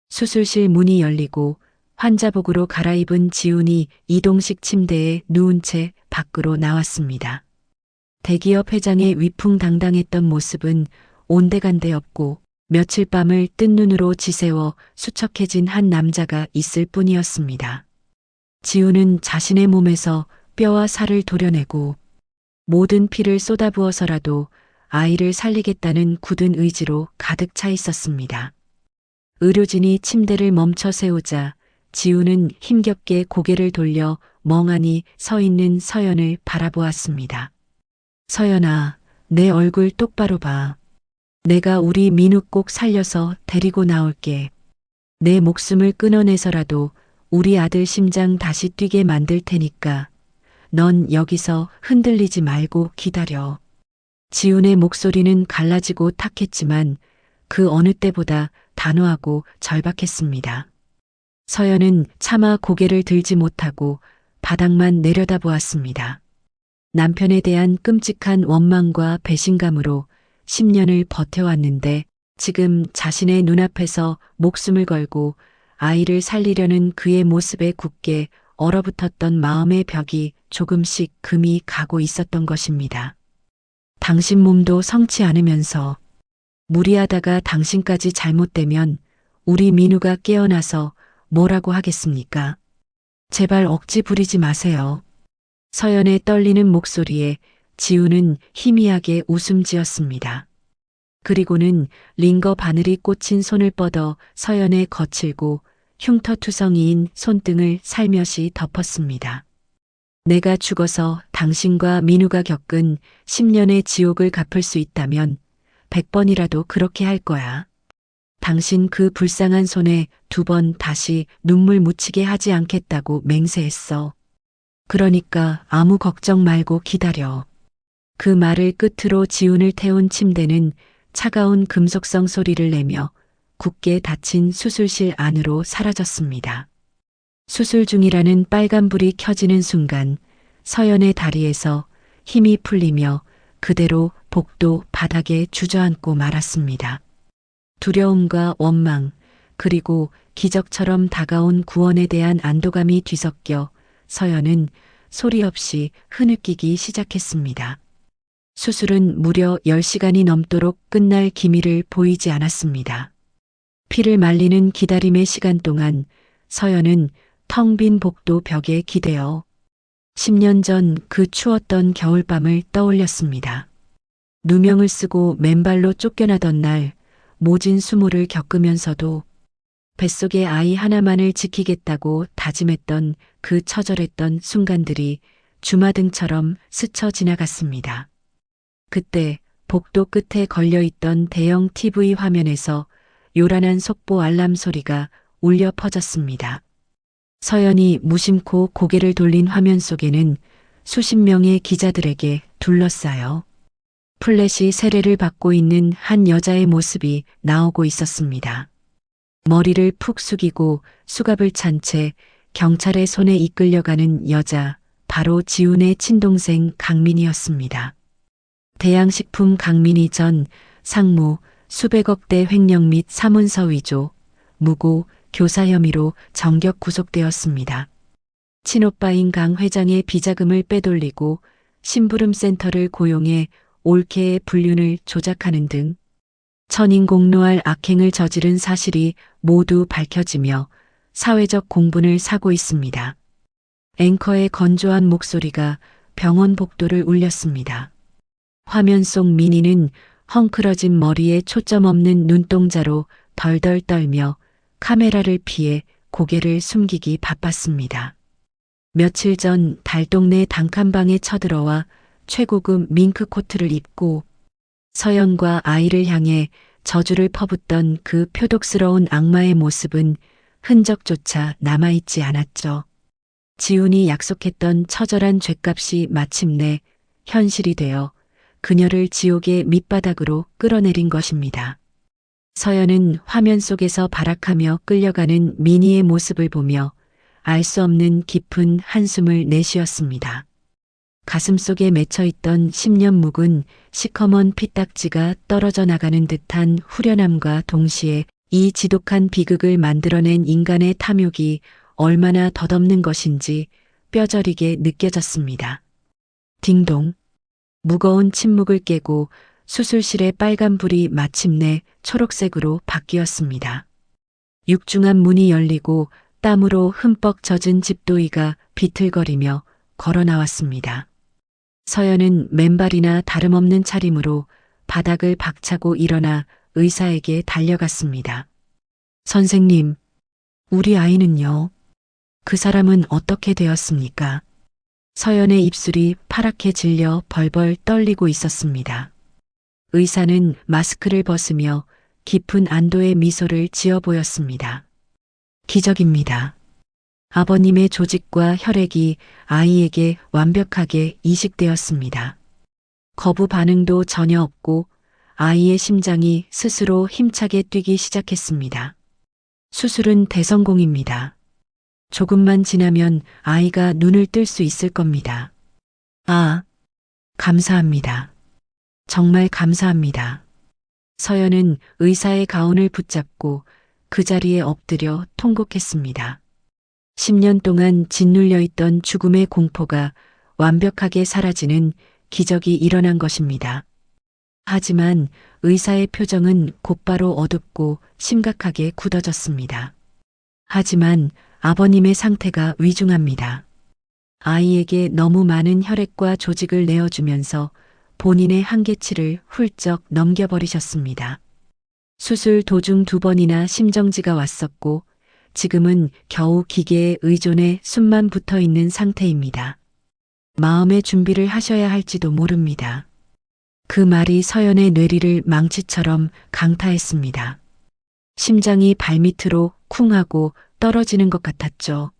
수술실 문이 열리고 환자복으로 갈아입은 지훈이 이동식 침대에 누운 채 밖으로 나왔습니다. 대기업 회장의 위풍당당했던 모습은 온데간데 없고 며칠 밤을 뜬 눈으로 지새워 수척해진 한 남자가 있을 뿐이었습니다. 지훈은 자신의 몸에서 뼈와 살을 도려내고 모든 피를 쏟아부어서라도 아이를 살리겠다는 굳은 의지로 가득 차 있었습니다. 의료진이 침대를 멈춰 세우자 지훈은 힘겹게 고개를 돌려 멍하니 서 있는 서연을 바라보았습니다. 서연아, 내 얼굴 똑바로 봐. 내가 우리 민우 꼭 살려서 데리고 나올게. 내 목숨을 끊어내서라도 우리 아들 심장 다시 뛰게 만들 테니까 넌 여기서 흔들리지 말고 기다려. 지훈의 목소리는 갈라지고 탁했지만 그 어느 때보다 단호하고 절박했습니다. 서연은 차마 고개를 들지 못하고 바닥만 내려다보았습니다. 남편에 대한 끔찍한 원망과 배신감으로 10년을 버텨왔는데 지금 자신의 눈앞에서 목숨을 걸고 아이를 살리려는 그의 모습에 굳게 얼어붙었던 마음의 벽이 조금씩 금이 가고 있었던 것입니다. 당신 몸도 성치 않으면서 무리하다가 당신까지 잘못되면 우리 민우가 깨어나서 뭐라고 하겠습니까? 제발 억지 부리지 마세요. 서연의 떨리는 목소리에 지우는 희미하게 웃음 지었습니다. 그리고는 링거 바늘이 꽂힌 손을 뻗어 서연의 거칠고 흉터투성이인 손등을 살며시 덮었습니다. 내가 죽어서 당신과 민우가 겪은 10년의 지옥을 갚을 수 있다면 100번이라도 그렇게 할 거야. 당신 그 불쌍한 손에 2번 다시 눈물 묻히게 하지 않겠다고 맹세했어. 그러니까 아무 걱정 말고 기다려. 그 말을 끝으로 지훈을 태운 침대는 차가운 금속성 소리를 내며 굳게 닫힌 수술실 안으로 사라졌습니다. 수술 중이라는 빨간불이 켜지는 순간 서연의 다리에서 힘이 풀리며 그대로 복도 바닥에 주저앉고 말았습니다. 두려움과 원망, 그리고 기적처럼 다가온 구원에 대한 안도감이 뒤섞여 서연은 소리 없이 흐느끼기 시작했습니다. 수술은 무려 10시간이 넘도록 끝날 기미를 보이지 않았습니다. 피를 말리는 기다림의 시간 동안 서연은 텅 빈 복도 벽에 기대어 10년 전 그 추웠던 겨울밤을 떠올렸습니다. 누명을 쓰고 맨발로 쫓겨나던 날 모진 수모를 겪으면서도 뱃속의 아이 하나만을 지키겠다고 다짐했던 그 처절했던 순간들이 주마등처럼 스쳐 지나갔습니다. 그때 복도 끝에 걸려있던 대형 TV 화면에서 요란한 속보 알람 소리가 울려 퍼졌습니다. 서연이 무심코 고개를 돌린 화면 속에는 수십 명의 기자들에게 둘러싸여 플래시 세례를 받고 있는 한 여자의 모습이 나오고 있었습니다. 머리를 푹 숙이고 수갑을 찬 채 경찰의 손에 이끌려가는 여자, 바로 지훈의 친동생 강민이었습니다. 대양식품 강민이 전 상무 수백억대 횡령 및 사문서 위조, 무고, 교사 혐의로 정격 구속되었습니다. 친오빠인 강 회장의 비자금을 빼돌리고 심부름센터를 고용해 올케의 불륜을 조작하는 등 천인공노할 악행을 저지른 사실이 모두 밝혀지며 사회적 공분을 사고 있습니다. 앵커의 건조한 목소리가 병원 복도를 울렸습니다. 화면 속 민희는 헝클어진 머리에 초점 없는 눈동자로 덜덜 떨며 카메라를 피해 고개를 숨기기 바빴습니다. 며칠 전 달동네 단칸방에 쳐들어와 최고급 밍크 코트를 입고 서연과 아이를 향해 저주를 퍼붓던 그 표독스러운 악마의 모습은 흔적조차 남아있지 않았죠. 지훈이 약속했던 처절한 죗값이 마침내 현실이 되어 그녀를 지옥의 밑바닥으로 끌어내린 것입니다. 서연은 화면 속에서 발악하며 끌려가는 미니의 모습을 보며 알 수 없는 깊은 한숨을 내쉬었습니다. 가슴속에 맺혀있던 10년 묵은 시커먼 피딱지가 떨어져 나가는 듯한 후련함과 동시에 이 지독한 비극을 만들어낸 인간의 탐욕이 얼마나 덧없는 것인지 뼈저리게 느껴졌습니다. 딩동. 무거운 침묵을 깨고 수술실의 빨간불이 마침내 초록색으로 바뀌었습니다. 육중한 문이 열리고 땀으로 흠뻑 젖은 집도이가 비틀거리며 걸어 나왔습니다. 서연은 맨발이나 다름없는 차림으로 바닥을 박차고 일어나 의사에게 달려갔습니다. 선생님, 우리 아이는요? 그 사람은 어떻게 되었습니까? 서연의 입술이 파랗게 질려 벌벌 떨리고 있었습니다. 의사는 마스크를 벗으며 깊은 안도의 미소를 지어 보였습니다. 기적입니다. 아버님의 조직과 혈액이 아이에게 완벽하게 이식되었습니다. 거부 반응도 전혀 없고 아이의 심장이 스스로 힘차게 뛰기 시작했습니다. 수술은 대성공입니다. 조금만 지나면 아이가 눈을 뜰 수 있을 겁니다. 아, 감사합니다. 정말 감사합니다. 서연은 의사의 가운을 붙잡고 그 자리에 엎드려 통곡했습니다. 10년 동안 짓눌려 있던 죽음의 공포가 완벽하게 사라지는 기적이 일어난 것입니다. 하지만 의사의 표정은 곧바로 어둡고 심각하게 굳어졌습니다. 하지만 아버님의 상태가 위중합니다. 아이에게 너무 많은 혈액과 조직을 내어주면서 본인의 한계치를 훌쩍 넘겨버리셨습니다. 수술 도중 2번이나 심정지가 왔었고 지금은 겨우 기계에 의존해 숨만 붙어 있는 상태입니다. 마음의 준비를 하셔야 할지도 모릅니다. 그 말이 서연의 뇌리를 망치처럼 강타했습니다. 심장이 발밑으로 쿵 하고 떨어지는 것 같았죠.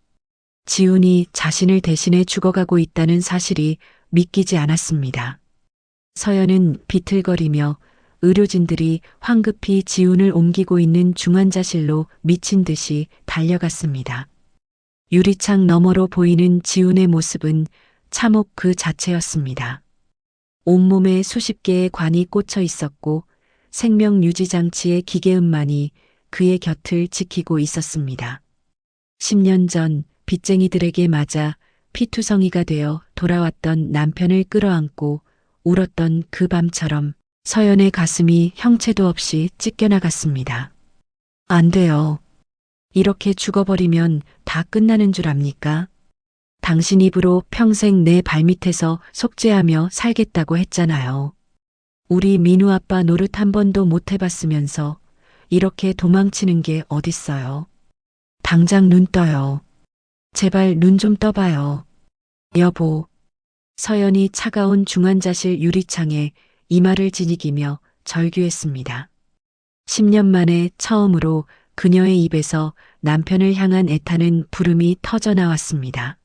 지훈이 자신을 대신해 죽어가고 있다는 사실이 믿기지 않았습니다. 서연은 비틀거리며 의료진들이 황급히 지훈을 옮기고 있는 중환자실로 미친 듯이 달려갔습니다. 유리창 너머로 보이는 지훈의 모습은 참혹 그 자체였습니다. 온몸에 수십 개의 관이 꽂혀 있었고 생명 유지 장치의 기계음만이 그의 곁을 지키고 있었습니다. 10년 전 빚쟁이들에게 맞아 피투성이가 되어 돌아왔던 남편을 끌어안고 울었던 그 밤처럼 서연의 가슴이 형체도 없이 찢겨나갔습니다. 안 돼요. 이렇게 죽어버리면 다 끝나는 줄 압니까? 당신 입으로 평생 내 발밑에서 속죄하며 살겠다고 했잖아요. 우리 민우 아빠 노릇 한 번도 못 해봤으면서 이렇게 도망치는 게 어딨어요. 당장 눈 떠요. 제발 눈 좀 떠봐요. 여보. 서연이 차가운 중환자실 유리창에 이마를 지니기며 절규했습니다. 10년 만에 처음으로 그녀의 입에서 남편을 향한 애타는 부름이 터져나왔습니다.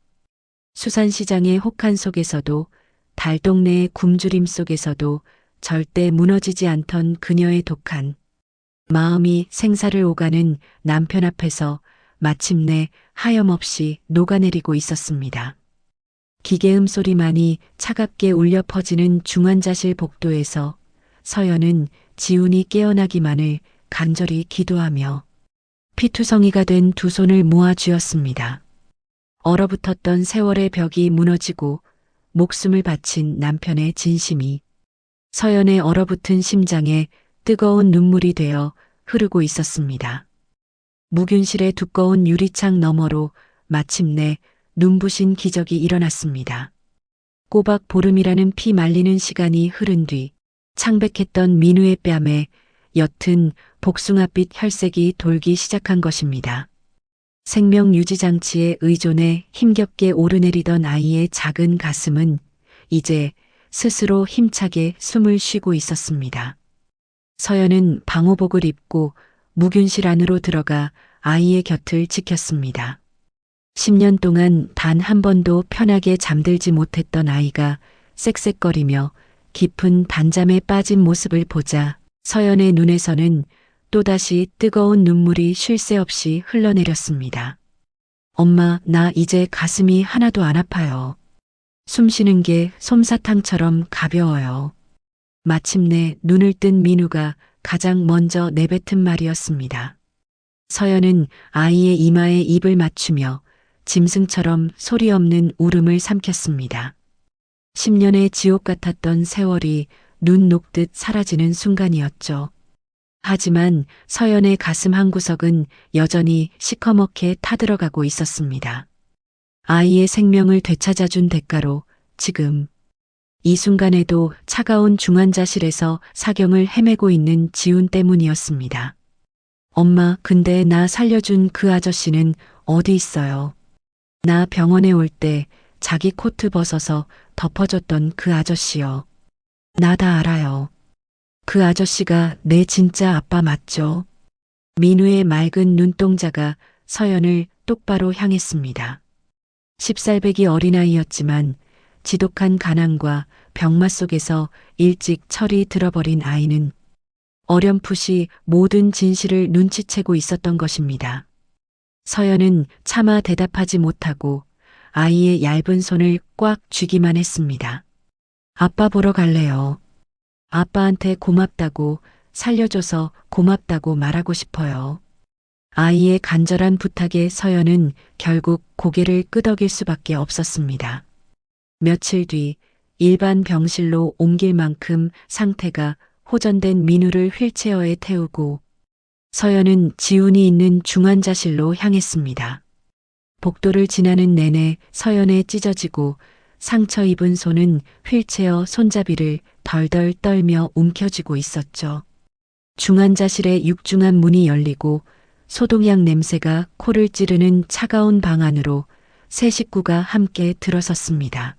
수산시장의 혹한 속에서도 달동네의 굶주림 속에서도 절대 무너지지 않던 그녀의 독한 마음이 생사를 오가는 남편 앞에서 마침내 하염없이 녹아내리고 있었습니다. 기계음 소리만이 차갑게 울려 퍼지는 중환자실 복도에서 서연은 지훈이 깨어나기만을 간절히 기도하며 피투성이가 된 두 손을 모아 쥐었습니다. 얼어붙었던 세월의 벽이 무너지고 목숨을 바친 남편의 진심이 서연의 얼어붙은 심장에 뜨거운 눈물이 되어 흐르고 있었습니다. 무균실의 두꺼운 유리창 너머로 마침내 눈부신 기적이 일어났습니다. 꼬박 보름이라는 피 말리는 시간이 흐른 뒤 창백했던 민우의 뺨에 옅은 복숭아빛 혈색이 돌기 시작한 것입니다. 생명 유지 장치에 의존해 힘겹게 오르내리던 아이의 작은 가슴은 이제 스스로 힘차게 숨을 쉬고 있었습니다. 서연은 방호복을 입고 무균실 안으로 들어가 아이의 곁을 지켰습니다. 10년 동안 단 한 번도 편하게 잠들지 못했던 아이가 쌕쌕거리며 깊은 단잠에 빠진 모습을 보자 서연의 눈에서는 또다시 뜨거운 눈물이 쉴 새 없이 흘러내렸습니다. 엄마, 나 이제 가슴이 하나도 안 아파요. 숨 쉬는 게 솜사탕처럼 가벼워요. 마침내 눈을 뜬 민우가 가장 먼저 내뱉은 말이었습니다. 서연은 아이의 이마에 입을 맞추며 짐승처럼 소리 없는 울음을 삼켰습니다. 10년의 지옥 같았던 세월이 눈 녹듯 사라지는 순간이었죠. 하지만 서연의 가슴 한구석은 여전히 시커멓게 타들어가고 있었습니다. 아이의 생명을 되찾아준 대가로 지금 이 순간에도 차가운 중환자실에서 사경을 헤매고 있는 지훈 때문이었습니다. 엄마, 근데 나 살려준 그 아저씨는 어디 있어요? 나 병원에 올 때 자기 코트 벗어서 덮어줬던 그 아저씨요. 나 다 알아요. 그 아저씨가 내 진짜 아빠 맞죠? 민우의 맑은 눈동자가 서연을 똑바로 향했습니다. 10살배기 어린아이였지만 지독한 가난과 병마 속에서 일찍 철이 들어버린 아이는 어렴풋이 모든 진실을 눈치채고 있었던 것입니다. 서연은 차마 대답하지 못하고 아이의 얇은 손을 꽉 쥐기만 했습니다. 아빠 보러 갈래요. 아빠한테 고맙다고, 살려줘서 고맙다고 말하고 싶어요. 아이의 간절한 부탁에 서연은 결국 고개를 끄덕일 수밖에 없었습니다. 며칠 뒤 일반 병실로 옮길 만큼 상태가 호전된 민우를 휠체어에 태우고 서연은 지훈이 있는 중환자실로 향했습니다. 복도를 지나는 내내 서연의 찢어지고 상처 입은 손은 휠체어 손잡이를 덜덜 떨며 움켜쥐고 있었죠. 중환자실의 육중한 문이 열리고 소독약 냄새가 코를 찌르는 차가운 방 안으로 세 식구가 함께 들어섰습니다.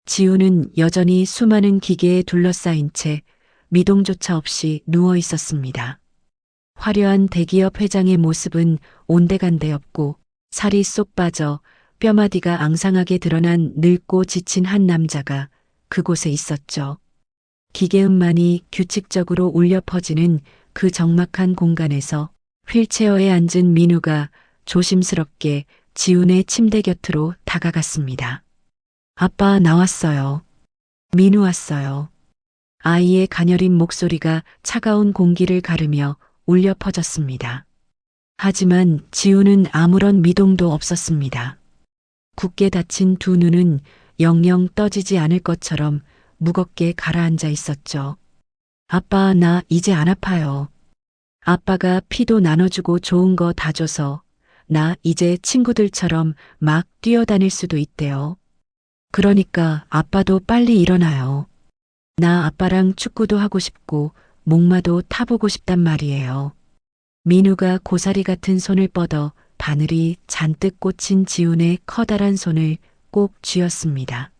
지우는 여전히 수많은 기계에 둘러싸인 채 미동조차 없이 누워 있었습니다. 화려한 대기업 회장의 모습은 온데간데 없고 살이 쏙 빠져 뼈마디가 앙상하게 드러난 늙고 지친 한 남자가 그곳에 있었죠. 기계음만이 규칙적으로 울려 퍼지는 그 적막한 공간에서 휠체어에 앉은 민우가 조심스럽게 지훈의 침대 곁으로 다가갔습니다. 아빠 나왔어요. 민우 왔어요. 아이의 가녀린 목소리가 차가운 공기를 가르며 울려 퍼졌습니다. 하지만 지훈은 아무런 미동도 없었습니다. 굳게 닫힌 두 눈은 영영 떠지지 않을 것처럼 무겁게 가라앉아 있었죠. 아빠, 나 이제 안 아파요. 아빠가 피도 나눠주고 좋은 거 다 줘서 나 이제 친구들처럼 막 뛰어다닐 수도 있대요. 그러니까 아빠도 빨리 일어나요. 나 아빠랑 축구도 하고 싶고 목마도 타보고 싶단 말이에요. 민우가 고사리 같은 손을 뻗어 바늘이 잔뜩 꽂힌 지훈의 커다란 손을 꼭 쥐었습니다.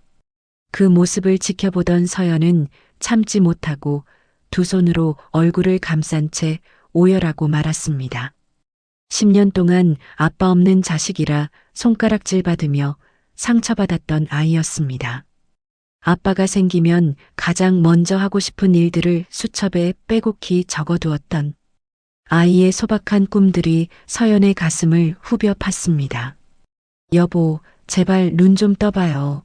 그 모습을 지켜보던 서연은 참지 못하고 두 손으로 얼굴을 감싼 채 오열하고 말았습니다. 10년 동안 아빠 없는 자식이라 손가락질 받으며 상처받았던 아이였습니다. 아빠가 생기면 가장 먼저 하고 싶은 일들을 수첩에 빼곡히 적어두었던 아이의 소박한 꿈들이 서연의 가슴을 후벼 팠습니다. 여보, 제발 눈 좀 떠봐요.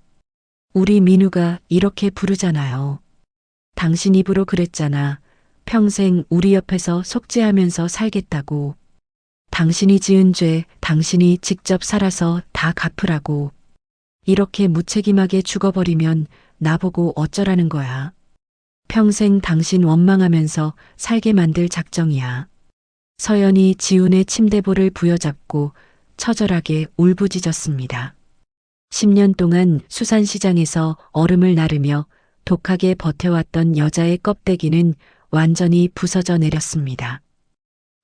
우리 민우가 이렇게 부르잖아요. 당신 입으로 그랬잖아. 평생 우리 옆에서 속죄하면서 살겠다고. 당신이 지은 죄 당신이 직접 살아서 다 갚으라고. 이렇게 무책임하게 죽어버리면 나보고 어쩌라는 거야. 평생 당신 원망하면서 살게 만들 작정이야. 서연이 지훈의 침대볼을 부여잡고 처절하게 울부짖었습니다. 10년 동안 수산시장에서 얼음을 나르며 독하게 버텨왔던 여자의 껍데기는 완전히 부서져 내렸습니다.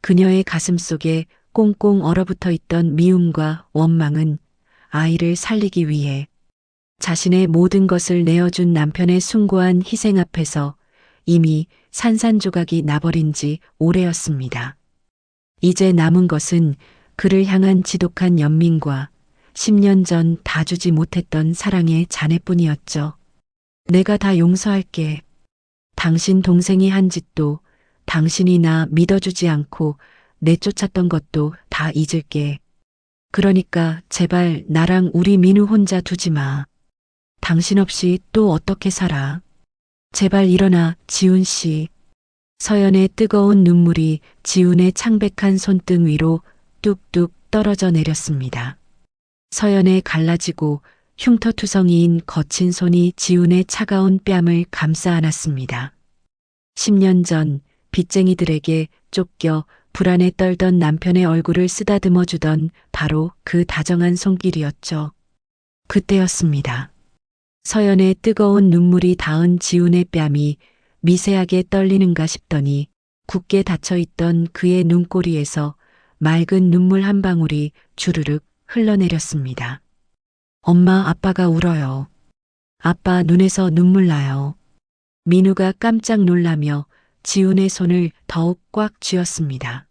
그녀의 가슴 속에 꽁꽁 얼어붙어 있던 미움과 원망은 아이를 살리기 위해 자신의 모든 것을 내어준 남편의 숭고한 희생 앞에서 이미 산산조각이 나버린 지 오래였습니다. 이제 남은 것은 그를 향한 지독한 연민과 10년 전 다 주지 못했던 사랑의 잔해뿐이었죠. 내가 다 용서할게. 당신 동생이 한 짓도 당신이 나 믿어주지 않고 내쫓았던 것도 다 잊을게. 그러니까 제발 나랑 우리 민우 혼자 두지 마. 당신 없이 또 어떻게 살아. 제발 일어나, 지훈 씨. 서연의 뜨거운 눈물이 지훈의 창백한 손등 위로 뚝뚝 떨어져 내렸습니다. 서연의 갈라지고 흉터투성이인 거친 손이 지훈의 차가운 뺨을 감싸 안았습니다. 10년 전 빚쟁이들에게 쫓겨 불안에 떨던 남편의 얼굴을 쓰다듬어 주던 바로 그 다정한 손길이었죠. 그때였습니다. 서연의 뜨거운 눈물이 닿은 지훈의 뺨이 미세하게 떨리는가 싶더니 굳게 닫혀있던 그의 눈꼬리에서 맑은 눈물 한 방울이 주르륵 흘러내렸습니다. 엄마, 아빠가 울어요. 아빠 눈에서 눈물 나요. 민우가 깜짝 놀라며 지훈의 손을 더욱 꽉 쥐었습니다.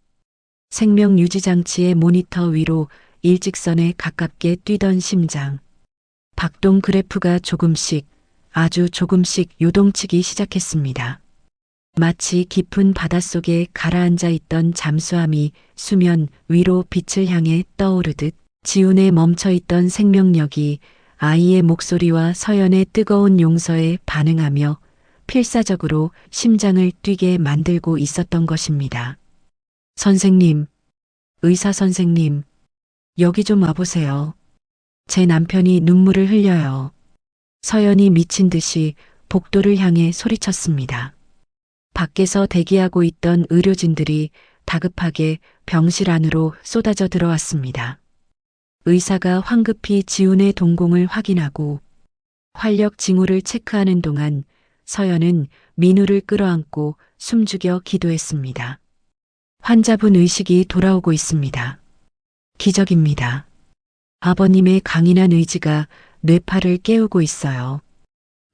생명유지장치의 모니터 위로 일직선에 가깝게 뛰던 심장. 박동 그래프가 조금씩, 아주 조금씩 요동치기 시작했습니다. 마치 깊은 바닷속에 가라앉아 있던 잠수함이 수면 위로 빛을 향해 떠오르듯 지훈에 멈춰있던 생명력이 아이의 목소리와 서연의 뜨거운 용서에 반응하며 필사적으로 심장을 뛰게 만들고 있었던 것입니다. 선생님, 의사 선생님, 여기 좀 와보세요. 제 남편이 눈물을 흘려요. 서연이 미친 듯이 복도를 향해 소리쳤습니다. 밖에서 대기하고 있던 의료진들이 다급하게 병실 안으로 쏟아져 들어왔습니다. 의사가 황급히 지훈의 동공을 확인하고 활력 징후를 체크하는 동안 서연은 민우를 끌어안고 숨죽여 기도했습니다. 환자분 의식이 돌아오고 있습니다. 기적입니다. 아버님의 강인한 의지가 뇌파를 깨우고 있어요.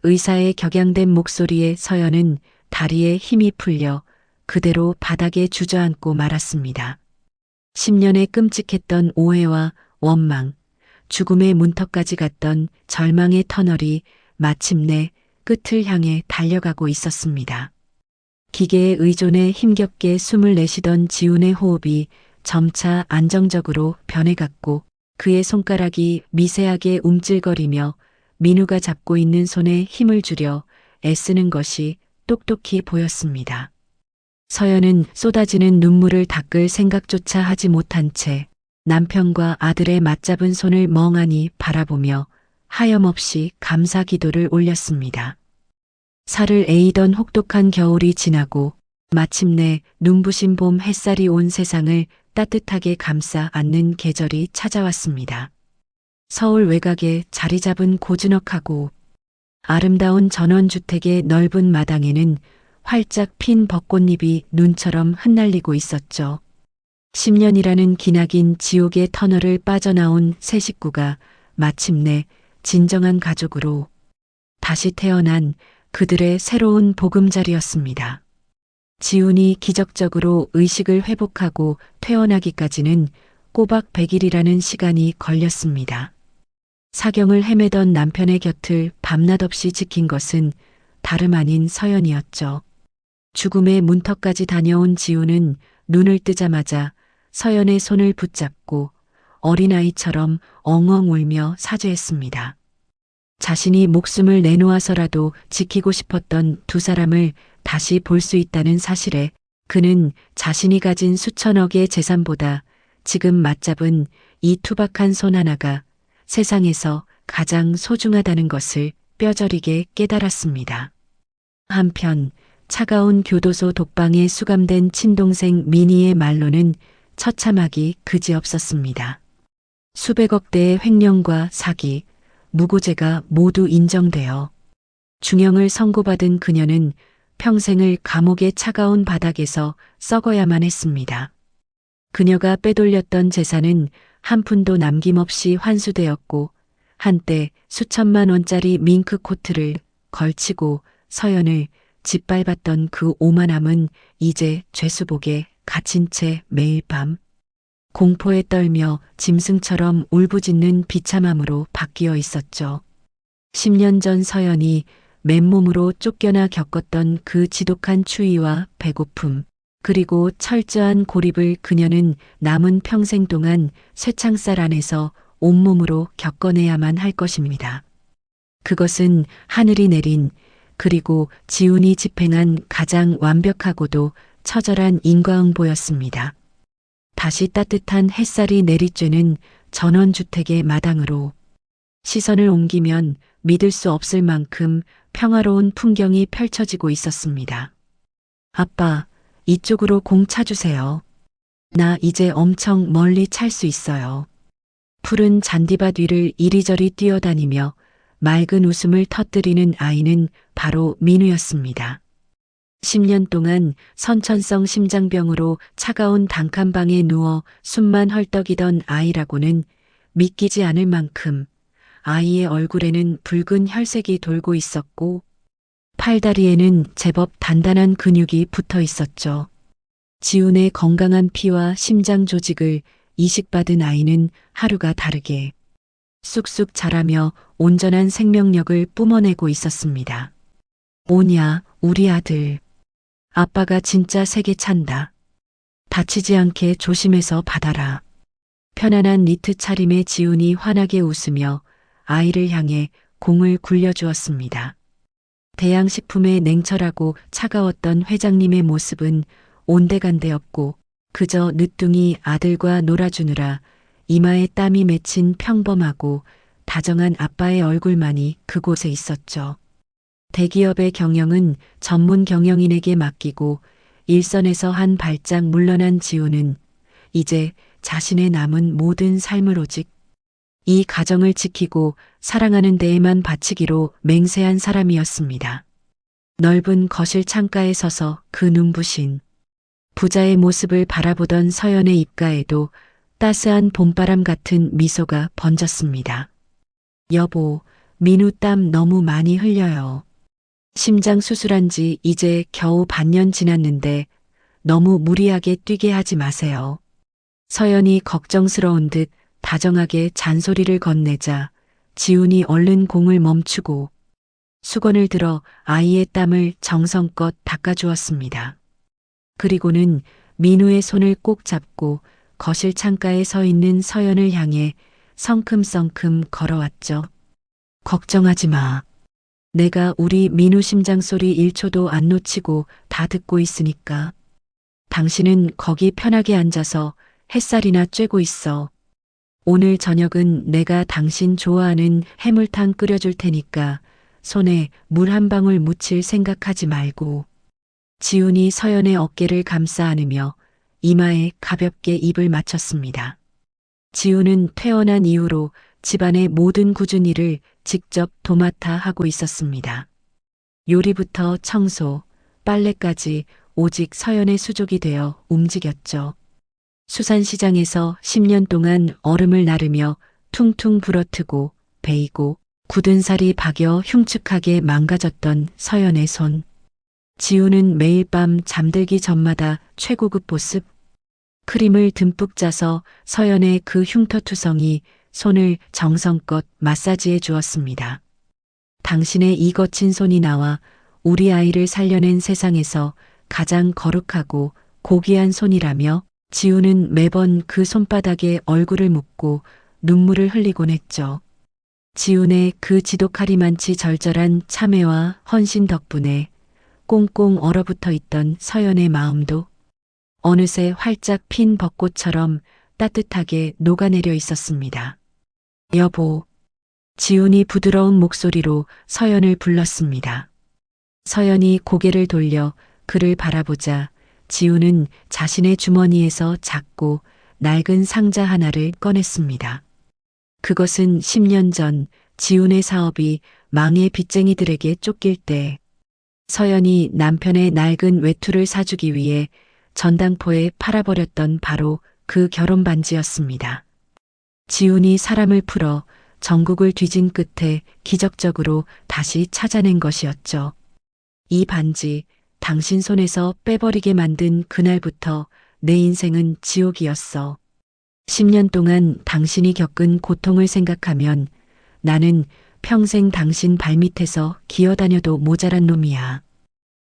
의사의 격양된 목소리에 서연은 다리에 힘이 풀려 그대로 바닥에 주저앉고 말았습니다. 10년의 끔찍했던 오해와 원망, 죽음의 문턱까지 갔던 절망의 터널이 마침내 끝을 향해 달려가고 있었습니다. 기계에 의존해 힘겹게 숨을 내쉬던 지훈의 호흡이 점차 안정적으로 변해갔고 그의 손가락이 미세하게 움찔거리며 민우가 잡고 있는 손에 힘을 주려 애쓰는 것이 똑똑히 보였습니다. 서연은 쏟아지는 눈물을 닦을 생각조차 하지 못한 채 남편과 아들의 맞잡은 손을 멍하니 바라보며 하염없이 감사 기도를 올렸습니다. 살을 에이던 혹독한 겨울이 지나고 마침내 눈부신 봄 햇살이 온 세상을 따뜻하게 감싸 안는 계절이 찾아왔습니다. 서울 외곽에 자리 잡은 고즈넉하고 아름다운 전원주택의 넓은 마당에는 활짝 핀 벚꽃잎이 눈처럼 흩날리고 있었죠. 10년이라는 기나긴 지옥의 터널을 빠져나온 새 식구가 마침내 진정한 가족으로 다시 태어난 그들의 새로운 보금자리였습니다. 지훈이 기적적으로 의식을 회복하고 퇴원하기까지는 꼬박 100일이라는 시간이 걸렸습니다. 사경을 헤매던 남편의 곁을 밤낮 없이 지킨 것은 다름 아닌 서연이었죠. 죽음의 문턱까지 다녀온 지훈은 눈을 뜨자마자 서연의 손을 붙잡고 어린아이처럼 엉엉 울며 사죄했습니다. 자신이 목숨을 내놓아서라도 지키고 싶었던 두 사람을 다시 볼 수 있다는 사실에 그는 자신이 가진 수천억의 재산보다 지금 맞잡은 이 투박한 손 하나가 세상에서 가장 소중하다는 것을 뼈저리게 깨달았습니다. 한편 차가운 교도소 독방에 수감된 친동생 민희의 말로는 처참하기 그지없었습니다. 수백억 대의 횡령과 사기, 무고죄가 모두 인정되어 중형을 선고받은 그녀는 평생을 감옥의 차가운 바닥에서 썩어야만 했습니다. 그녀가 빼돌렸던 재산은 한 푼도 남김없이 환수되었고 한때 수천만 원짜리 밍크 코트를 걸치고 서연을 짓밟았던 그 오만함은 이제 죄수복에 갇힌 채 매일 밤 공포에 떨며 짐승처럼 울부짖는 비참함으로 바뀌어 있었죠. 10년 전 서연이 맨몸으로 쫓겨나 겪었던 그 지독한 추위와 배고픔, 그리고 철저한 고립을 그녀는 남은 평생 동안 쇠창살 안에서 온몸으로 겪어내야만 할 것입니다. 그것은 하늘이 내린 그리고 지훈이 집행한 가장 완벽하고도 처절한 인과응보였습니다. 다시 따뜻한 햇살이 내리쬐는 전원주택의 마당으로 시선을 옮기면 믿을 수 없을 만큼 평화로운 풍경이 펼쳐지고 있었습니다. 아빠, 이쪽으로 공 차주세요. 나 이제 엄청 멀리 찰 수 있어요. 푸른 잔디밭 위를 이리저리 뛰어다니며 맑은 웃음을 터뜨리는 아이는 바로 민우였습니다. 10년 동안 선천성 심장병으로 차가운 단칸방에 누워 숨만 헐떡이던 아이라고는 믿기지 않을 만큼 아이의 얼굴에는 붉은 혈색이 돌고 있었고 팔다리에는 제법 단단한 근육이 붙어 있었죠. 지훈의 건강한 피와 심장 조직을 이식받은 아이는 하루가 다르게 쑥쑥 자라며 온전한 생명력을 뿜어내고 있었습니다. 오냐, 우리 아들. 아빠가 진짜 세게 찬다. 다치지 않게 조심해서 받아라. 편안한 니트 차림의 지훈이 환하게 웃으며 아이를 향해 공을 굴려주었습니다. 대양식품의 냉철하고 차가웠던 회장님의 모습은 온데간데 없고 그저 늦둥이 아들과 놀아주느라 이마에 땀이 맺힌 평범하고 다정한 아빠의 얼굴만이 그곳에 있었죠. 대기업의 경영은 전문 경영인에게 맡기고 일선에서 한 발짝 물러난 지훈은 이제 자신의 남은 모든 삶을 오직 이 가정을 지키고 사랑하는 데에만 바치기로 맹세한 사람이었습니다. 넓은 거실 창가에 서서 그 눈부신 부자의 모습을 바라보던 서연의 입가에도 따스한 봄바람 같은 미소가 번졌습니다. 여보, 민우 땀 너무 많이 흘려요. 심장 수술한 지 이제 겨우 반년 지났는데 너무 무리하게 뛰게 하지 마세요. 서연이 걱정스러운 듯 다정하게 잔소리를 건네자 지훈이 얼른 공을 멈추고 수건을 들어 아이의 땀을 정성껏 닦아주었습니다. 그리고는 민우의 손을 꼭 잡고 거실 창가에 서 있는 서연을 향해 성큼성큼 걸어왔죠. 걱정하지 마. 내가 우리 민우 심장 소리 1초도 안 놓치고 다 듣고 있으니까. 당신은 거기 편하게 앉아서 햇살이나 쬐고 있어. 오늘 저녁은 내가 당신 좋아하는 해물탕 끓여줄 테니까 손에 물 한 방울 묻힐 생각하지 말고. 지훈이 서연의 어깨를 감싸 안으며 이마에 가볍게 입을 맞췄습니다. 지훈은 퇴원한 이후로 집안의 모든 굳은 일을 직접 도맡아 하고 있었습니다. 요리부터 청소, 빨래까지 오직 서연의 수족이 되어 움직였죠. 수산시장에서 10년 동안 얼음을 나르며 퉁퉁 불어트고 베이고 굳은 살이 박여 흉측하게 망가졌던 서연의 손. 지우는 매일 밤 잠들기 전마다 최고급 보습 크림을 듬뿍 짜서 서연의 그 흉터투성이 손을 정성껏 마사지해 주었습니다. 당신의 이 거친 손이 나와 우리 아이를 살려낸 세상에서 가장 거룩하고 고귀한 손이라며 지우는 매번 그 손바닥에 얼굴을 묻고 눈물을 흘리곤 했죠. 지훈의 그 지독하리만치 절절한 참회와 헌신 덕분에 꽁꽁 얼어붙어 있던 서연의 마음도 어느새 활짝 핀 벚꽃처럼 따뜻하게 녹아내려 있었습니다. 여보, 지훈이 부드러운 목소리로 서연을 불렀습니다. 서연이 고개를 돌려 그를 바라보자 지훈은 자신의 주머니에서 작고 낡은 상자 하나를 꺼냈습니다. 그것은 10년 전 지훈의 사업이 망해 빚쟁이들에게 쫓길 때 서연이 남편의 낡은 외투를 사주기 위해 전당포에 팔아버렸던 바로 그 결혼 반지였습니다. 지훈이 사람을 풀어 전국을 뒤진 끝에 기적적으로 다시 찾아낸 것이었죠. 이 반지, 당신 손에서 빼버리게 만든 그날부터 내 인생은 지옥이었어. 10년 동안 당신이 겪은 고통을 생각하면 나는 평생 당신 발밑에서 기어다녀도 모자란 놈이야.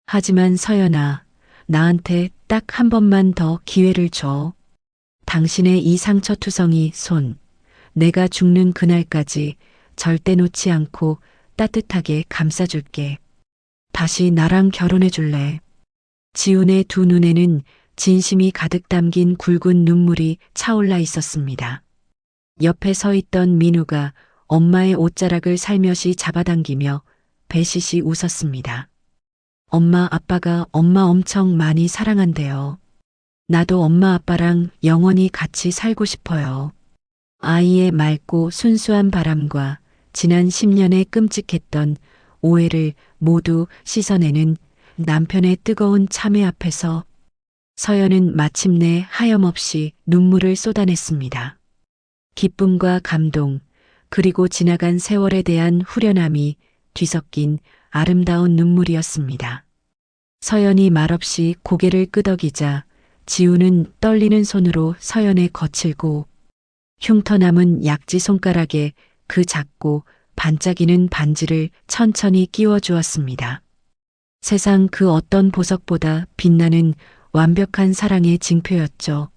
하지만 서연아, 나한테 딱 한 번만 더 기회를 줘. 당신의 이 상처투성이 손, 내가 죽는 그날까지 절대 놓지 않고 따뜻하게 감싸줄게. 다시 나랑 결혼해 줄래? 지훈의 두 눈에는 진심이 가득 담긴 굵은 눈물이 차올라 있었습니다. 옆에 서 있던 민우가 엄마의 옷자락을 살며시 잡아당기며 배시시 웃었습니다. 엄마 아빠가 엄마 엄청 많이 사랑한대요. 나도 엄마 아빠랑 영원히 같이 살고 싶어요. 아이의 맑고 순수한 바람과 지난 10년의 끔찍했던 오해를 모두 씻어내는 남편의 뜨거운 참회 앞에서 서연은 마침내 하염없이 눈물을 쏟아냈습니다. 기쁨과 감동, 그리고 지나간 세월에 대한 후련함이 뒤섞인 아름다운 눈물이었습니다. 서연이 말없이 고개를 끄덕이자 지우는 떨리는 손으로 서연의 거칠고 흉터 남은 약지 손가락에 그 작고 반짝이는 반지를 천천히 끼워 주었습니다. 세상 그 어떤 보석보다 빛나는 완벽한 사랑의 징표였죠.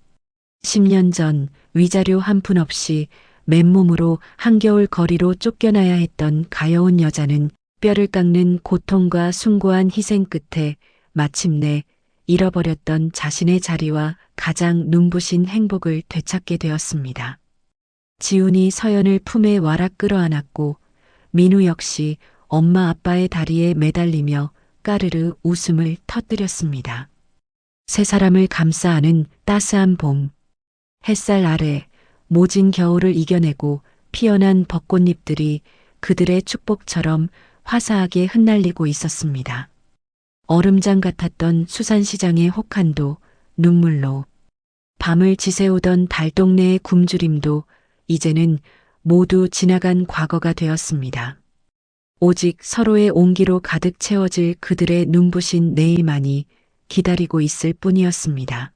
10년 전 위자료 한 푼 없이 맨몸으로 한겨울 거리로 쫓겨나야 했던 가여운 여자는 뼈를 깎는 고통과 숭고한 희생 끝에 마침내 잃어버렸던 자신의 자리와 가장 눈부신 행복을 되찾게 되었습니다. 지훈이 서연을 품에 와락 끌어안았고 민우 역시 엄마 아빠의 다리에 매달리며 까르르 웃음을 터뜨렸습니다. 세 사람을 감싸 안은 따스한 봄, 햇살 아래 모진 겨울을 이겨내고 피어난 벚꽃잎들이 그들의 축복처럼 화사하게 흩날리고 있었습니다. 얼음장 같았던 수산시장의 혹한도 눈물로, 밤을 지새우던 달동네의 굶주림도 이제는 모두 지나간 과거가 되었습니다. 오직 서로의 온기로 가득 채워질 그들의 눈부신 내일만이 기다리고 있을 뿐이었습니다.